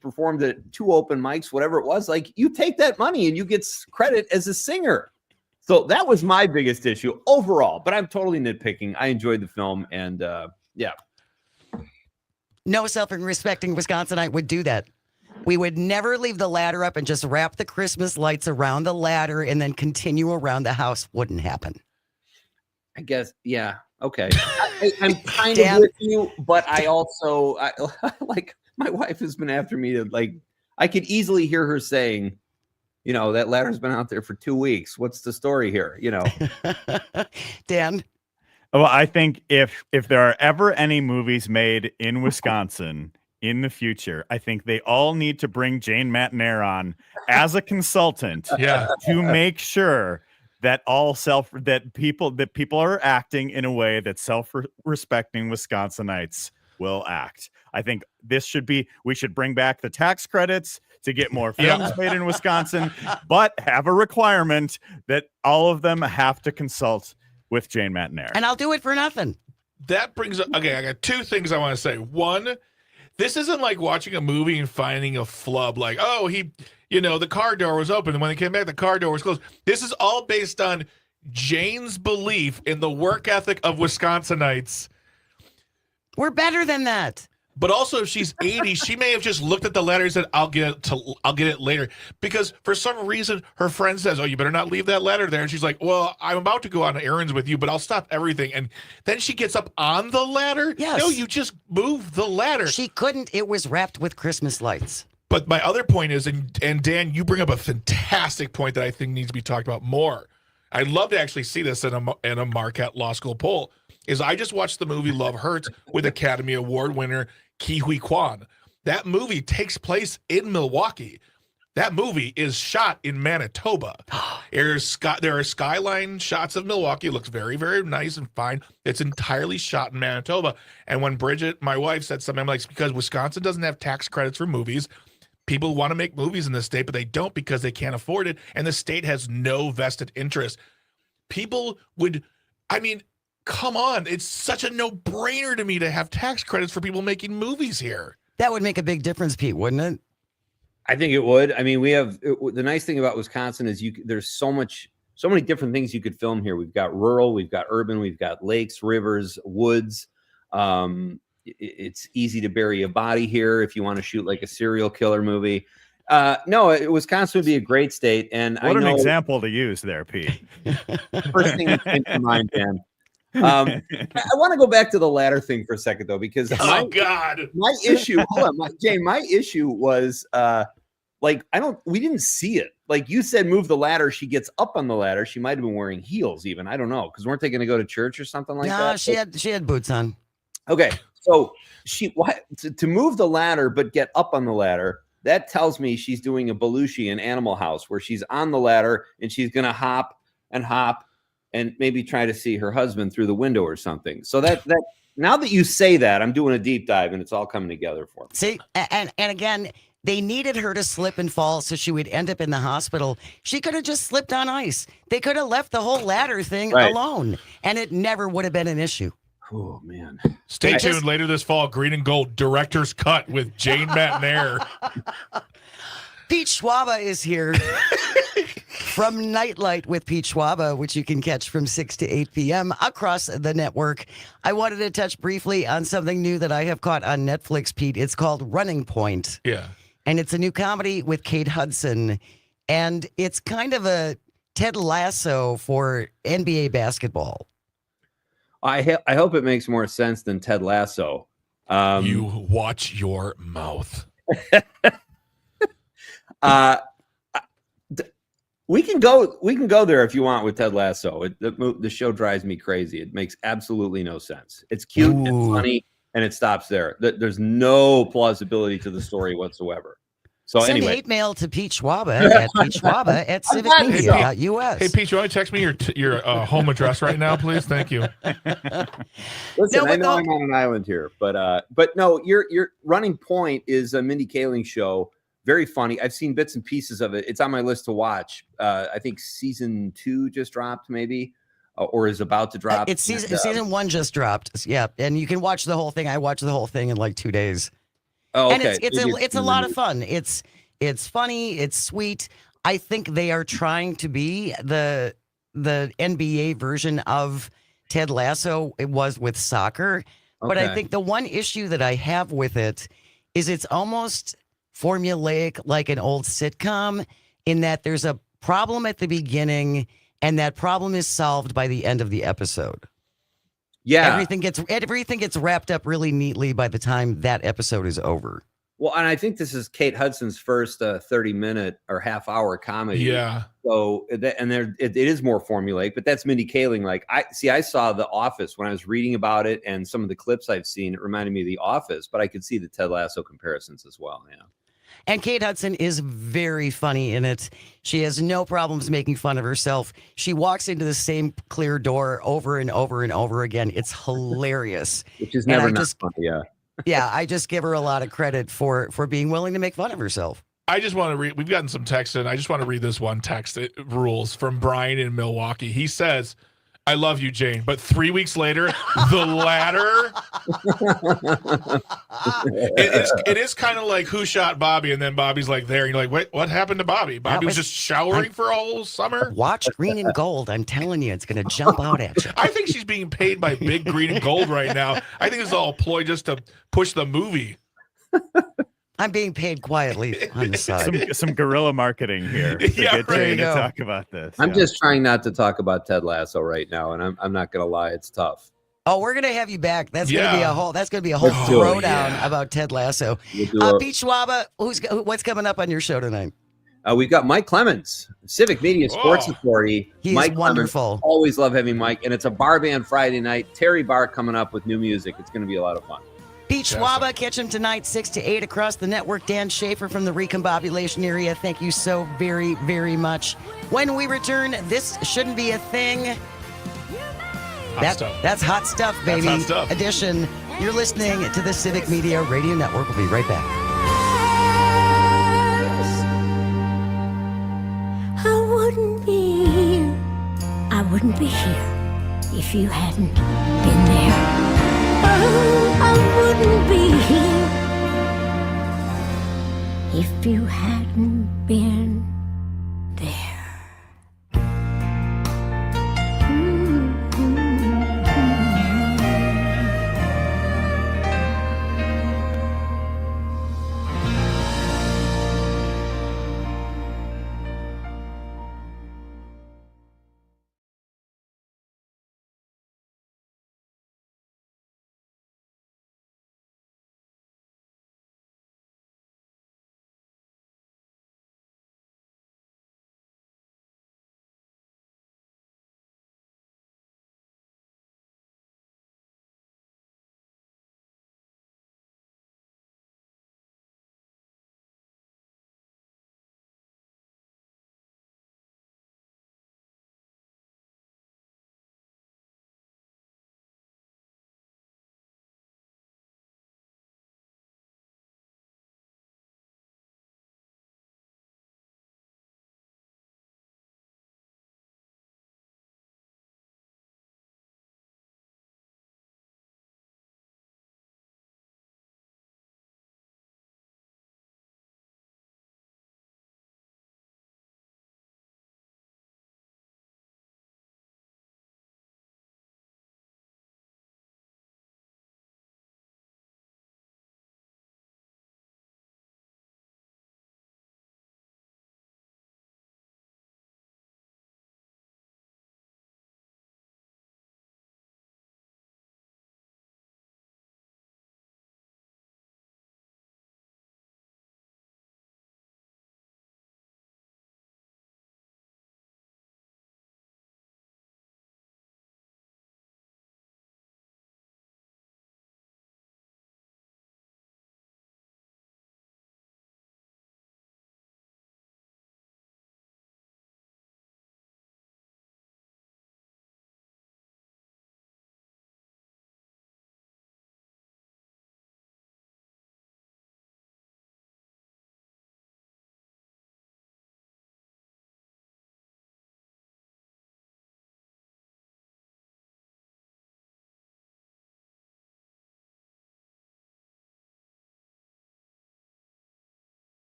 performed at 2 open mics, whatever it was. Like, you take that money and you get credit as a singer. So that was my biggest issue overall, but I'm totally nitpicking. I enjoyed the film and yeah. No self-respecting Wisconsinite would do that. We would never leave the ladder up and just wrap the Christmas lights around the ladder and then continue around the house. Wouldn't happen. I guess, yeah. Okay. I'm kind of with you, but I also, like, my wife has been after me to, like, I could easily hear her saying, you know, that ladder's been out there for 2 weeks. What's the story here? You know, Dan? Well, I think if there are ever any movies made in Wisconsin in the future, I think they all need to bring Jane Matenaer on as a consultant to make sure that people are acting in a way that self-respecting Wisconsinites will act. I think we should bring back the tax credits to get more films made in Wisconsin, but have a requirement that all of them have to consult with Jane Matenaer. And I'll do it for nothing. That brings up, okay, I got 2 things I want to say. One, this isn't like watching a movie and finding a flub, like, oh, the car door was open, and when they came back, the car door was closed. This is all based on Jane's belief in the work ethic of Wisconsinites. We're better than that. But also, if she's 80, she may have just looked at the ladder and said, I'll get it later. Because for some reason, her friend says, oh, you better not leave that ladder there. And she's like, well, I'm about to go on errands with you, but I'll stop everything. And then she gets up on the ladder. Yes. No, you just move the ladder. She couldn't. It was wrapped with Christmas lights. But my other point is, and Dan, you bring up a fantastic point that I think needs to be talked about more. I'd love to actually see this in a Marquette Law School poll. Is I just watched the movie Love Hurts with Academy Award winner Ke Huy Quan. That movie takes place in Milwaukee. That movie is shot in Manitoba. There are skyline shots of Milwaukee. It looks very, very nice and fine. It's entirely shot in Manitoba. And when Bridget, my wife, said something, I'm like, it's because Wisconsin doesn't have tax credits for movies. People want to make movies in the state, but they don't because they can't afford it. And the state has no vested interest. People would, come on. It's such a no-brainer to me to have tax credits for people making movies here. That would make a big difference, Pete, wouldn't it? I think it would. I mean, we have the nice thing about Wisconsin is there's so many different things you could film here. We've got rural, we've got urban, we've got lakes, rivers, woods. It's easy to bury a body here if you want to shoot like a serial killer movie. No, Wisconsin would be a great state. And what an example to use there, Pete. First thing that came to mind, Dan. I want to go back to the ladder thing for a second, though, because Oh God. my issue, hold on, Jane, my issue was like we didn't see it. Like you said, move the ladder. She gets up on the ladder. She might have been wearing heels, even. I don't know, because weren't they going to go to church or something like No, that? she had boots on. Okay, so to move the ladder but get up on the ladder, that tells me she's doing a Belushi in Animal House, where she's on the ladder and she's going to hop and maybe try to see her husband through the window or something. So that now that you say that, I'm doing a deep dive and it's all coming together for me. See, and again, they needed her to slip and fall so she would end up in the hospital. She could have just slipped on ice. They could have left the whole ladder thing alone, and it never would have been an issue. Oh, man. Stay tuned later this fall. Green and Gold Director's Cut with Jane Matenaer. Pete Schwaba is here from Nightlight with Pete Schwaba, which you can catch from 6 to 8 p.m. across the network. I wanted to touch briefly on something new that I have caught on Netflix, Pete. It's called Running Point. Yeah. And it's a new comedy with Kate Hudson. And it's kind of a Ted Lasso for NBA basketball. I hope it makes more sense than Ted Lasso. You watch your mouth. We can go there if you want with Ted Lasso. The show drives me crazy. It makes absolutely no sense. It's cute and funny, and it stops there. There's no plausibility to the story whatsoever. So Send anyway, hate mail to Pete Schwaba at civicmedia.us. Hey, Pete, you want to text me your home address right now, please? Thank you. Listen, I know I'm on an island here, but no, your Running Point is a Mindy Kaling show. Very funny. I've seen bits and pieces of it. It's on my list to watch. I think season 2 just dropped, maybe, or is about to drop. It's season 1 just dropped. Yeah, and you can watch the whole thing. I watched the whole thing in like 2 days. Oh, okay. And it's a lot of fun. fun. It's funny. It's sweet. I think they are trying to be the NBA version of Ted Lasso. It was with soccer, but I think the one issue that I have with it is it's almost formulaic, like an old sitcom, in that there's a problem at the beginning, and that problem is solved by the end of the episode. Yeah, everything gets wrapped up really neatly by the time that episode is over. Well, and I think this is Kate Hudson's first 30-minute or half-hour comedy. Yeah. So it is more formulaic, but that's Mindy Kaling. Like I saw The Office when I was reading about it, and some of the clips I've seen, it reminded me of The Office, but I could see the Ted Lasso comparisons as well. Yeah. And Kate Hudson is very funny in it. She has no problems making fun of herself. She walks into the same clear door over and over and over again. It's hilarious. Which is never not funny, yeah. Yeah, I just give her a lot of credit for being willing to make fun of herself. I just want to read, we've gotten some text in. I just want to read this one text. It rules from Brian in Milwaukee. He says, I love you, Jane, but 3 weeks later, the ladder. it is kind of like Who Shot Bobby, and then Bobby's like there, and you're like, what happened to Bobby? Bobby was just showering for a whole summer. Watch Green and Gold. I'm telling you, it's going to jump out at you. I think she's being paid by Big Green and Gold right now. I think it's all a ploy just to push the movie. I'm being paid quietly on the side. Some guerrilla marketing here to get Jane to talk about this. I'm just trying not to talk about Ted Lasso right now, and I'm not going to lie, it's tough. Oh, we're gonna have you back. That's gonna be a whole throwdown about Ted Lasso. Pete Schwaba, what's coming up on your show tonight? We've got Mike Clemens, Civic Media Sports Authority. He's Mike wonderful. Clemens, always love having Mike, and it's a bar band Friday night. Terry Bach coming up with new music. It's going to be a lot of fun. Pete Schwaba, catch him tonight, 6 to 8 across the network. Dan Schaefer from the Recombobulation area. Thank you so very, very much. When we return, this shouldn't be a thing. That's hot stuff, baby. That's hot stuff. Edition. You're listening to the Civic Media Radio Network. We'll be right back. I wouldn't be here. I wouldn't be here if you hadn't been there. Oh, I wouldn't be here if you hadn't been there.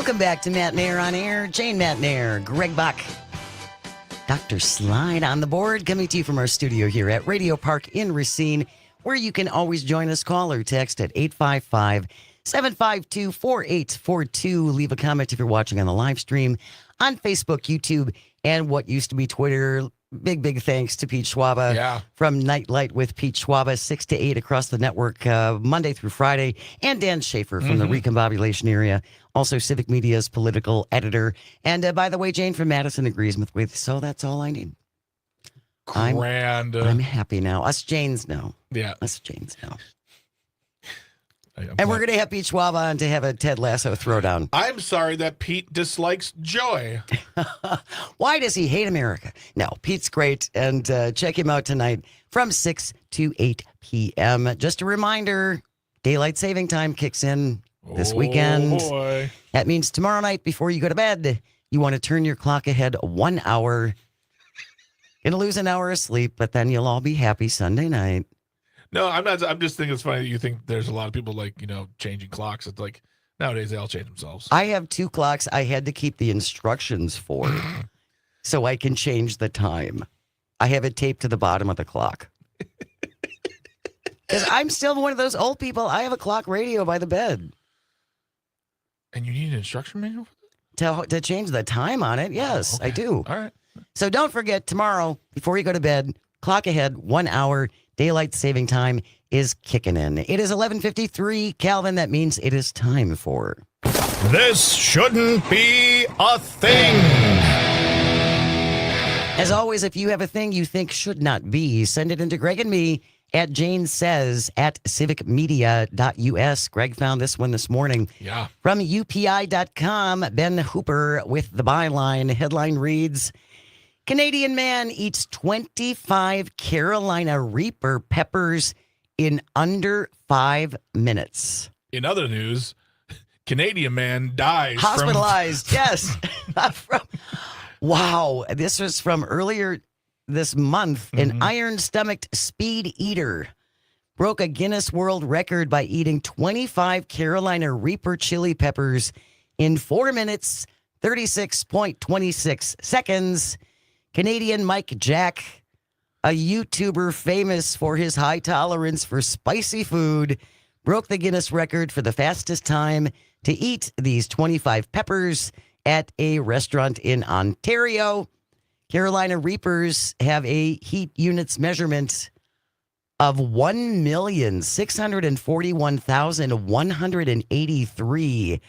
Welcome back to Matenaer On Air. Jane Matenaer, Greg Bach, Dr. Slide on the board, coming to you from our studio here at Radio Park in Racine, where you can always join us. Call or text at 855-752-4842. Leave a comment if you're watching on the live stream on Facebook, YouTube, and what used to be Twitter. Big thanks to Pete Schwaba from Nightlight with Pete Schwaba, 6 to 8 across the network, Monday through Friday, and Dan Schaefer from the Recombobulation area, also Civic Media's political editor. And by the way, Jane from Madison agrees with, so that's all I need. Grand. I'm happy now. Us Janes know. Yeah. Us Janes know. And we're going to have Pete Schwab on to have a Ted Lasso throwdown. I'm sorry that Pete dislikes joy. Why does he hate America? No, Pete's great. And check him out tonight from 6 to 8 p.m. Just a reminder, daylight saving time kicks in this weekend. Boy. That means tomorrow night before you go to bed, you want to turn your clock ahead 1 hour. Gonna lose an hour of sleep, but then you'll all be happy Sunday night. No, I'm not. I'm just thinking it's funny that you think there's a lot of people like, changing clocks. It's like nowadays they all change themselves. I have 2 clocks I had to keep the instructions for so I can change the time. I have it taped to the bottom of the clock. Because I'm still one of those old people. I have a clock radio by the bed. And you need an instruction manual for that? To change the time on it, yes, okay. I do. All right. So don't forget, tomorrow, before you go to bed, clock ahead 1 hour. Daylight saving time is kicking in. It is 11:53. Calvin, that means it is time for... This shouldn't be a thing. As always, if you have a thing you think should not be, send it into Greg and me at janesays@civicmedia.us. Greg found this one this morning. Yeah. From UPI.com, Ben Hooper with the byline. Headline reads... Canadian man eats 25 Carolina Reaper peppers in under 5 minutes. In other news, Canadian man dies. Hospitalized, yes. Wow. This was from earlier this month. An iron-stomached speed eater broke a Guinness World Record by eating 25 Carolina Reaper chili peppers in 4 minutes, 36.26 seconds. Canadian Mike Jack, a YouTuber famous for his high tolerance for spicy food, broke the Guinness record for the fastest time to eat these 25 peppers at a restaurant in Ontario. Carolina Reapers have a heat units measurement of 1,641,183.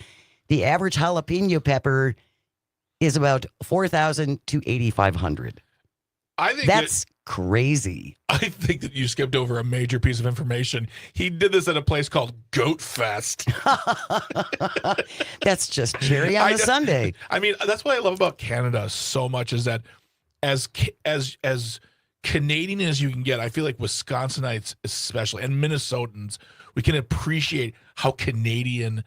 The average jalapeno pepper is about 4,000 to 8,500. I think that's crazy. I think that you skipped over a major piece of information. He did this at a place called Goat Fest. That's just cherry on a sundae. I mean, that's what I love about Canada so much is that as Canadian as you can get, I feel like Wisconsinites especially and Minnesotans, we can appreciate how Canadians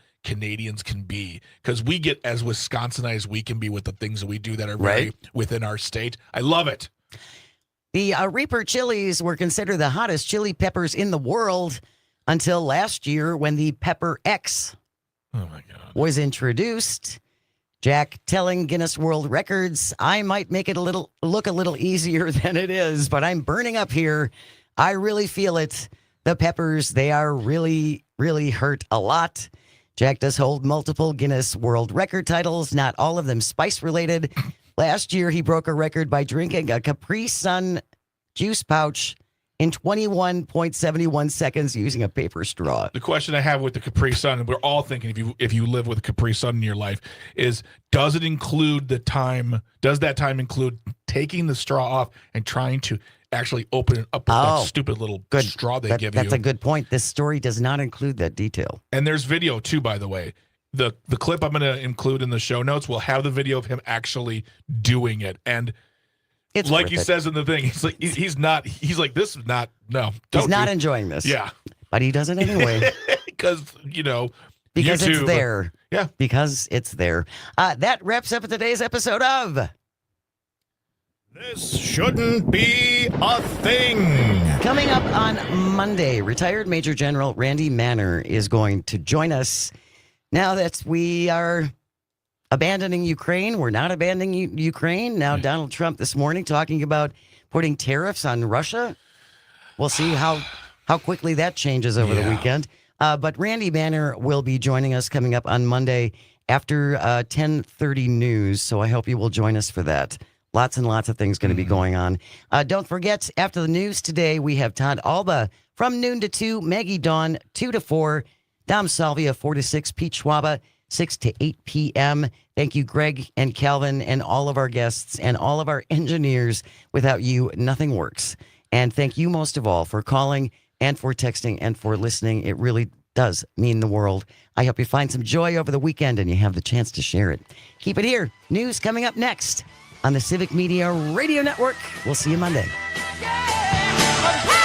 can be, because we get as Wisconsinites we can be with the things that we do that are very within our state. I love it. The Reaper chilies were considered the hottest chili peppers in the world until last year when the Pepper X was introduced. Jack telling Guinness World Records, I might make it look a little easier than it is, but I'm burning up here. I really feel it. The peppers, they are really, really hurt a lot. Jack does hold multiple Guinness World Record titles, not all of them spice-related. Last year, he broke a record by drinking a Capri Sun juice pouch in 21.71 seconds using a paper straw. The question I have with the Capri Sun, and we're all thinking if you live with a Capri Sun in your life, is does it include the time, does that time include taking the straw off and trying to actually open it up with that stupid little straw they give you? That's a good point. This story does not include that detail. And there's video too, by the way. The clip I'm going to include in the show notes will have the video of him actually doing it. And it's like he says in the thing, he's like, he's like, he's not enjoying this. Yeah. But he does it anyway. Because, because YouTube, it's there. Yeah. Because it's there. That wraps up today's episode of This Shouldn't Be a Thing. Coming up on Monday, retired Major General Randy Manner is going to join us now that we are abandoning Ukraine. We're not abandoning Ukraine. Now, Donald Trump this morning talking about putting tariffs on Russia. We'll see how quickly that changes over the weekend. But Randy Banner will be joining us coming up on Monday after 10:30 news. So I hope you will join us for that. Lots and lots of things going to be going on. Don't forget, after the news today, we have Todd Alba from noon to 2, Maggie Dawn 2 to 4, Dom Salvia 4 to 6, Pete Schwaba 6 to 8 p.m. Thank you, Greg and Calvin and all of our guests and all of our engineers. Without you, nothing works. And thank you most of all for calling and for texting and for listening. It really does mean the world. I hope you find some joy over the weekend and you have the chance to share it. Keep it here. News coming up next on the Civic Media Radio Network. We'll see you Monday. Yeah.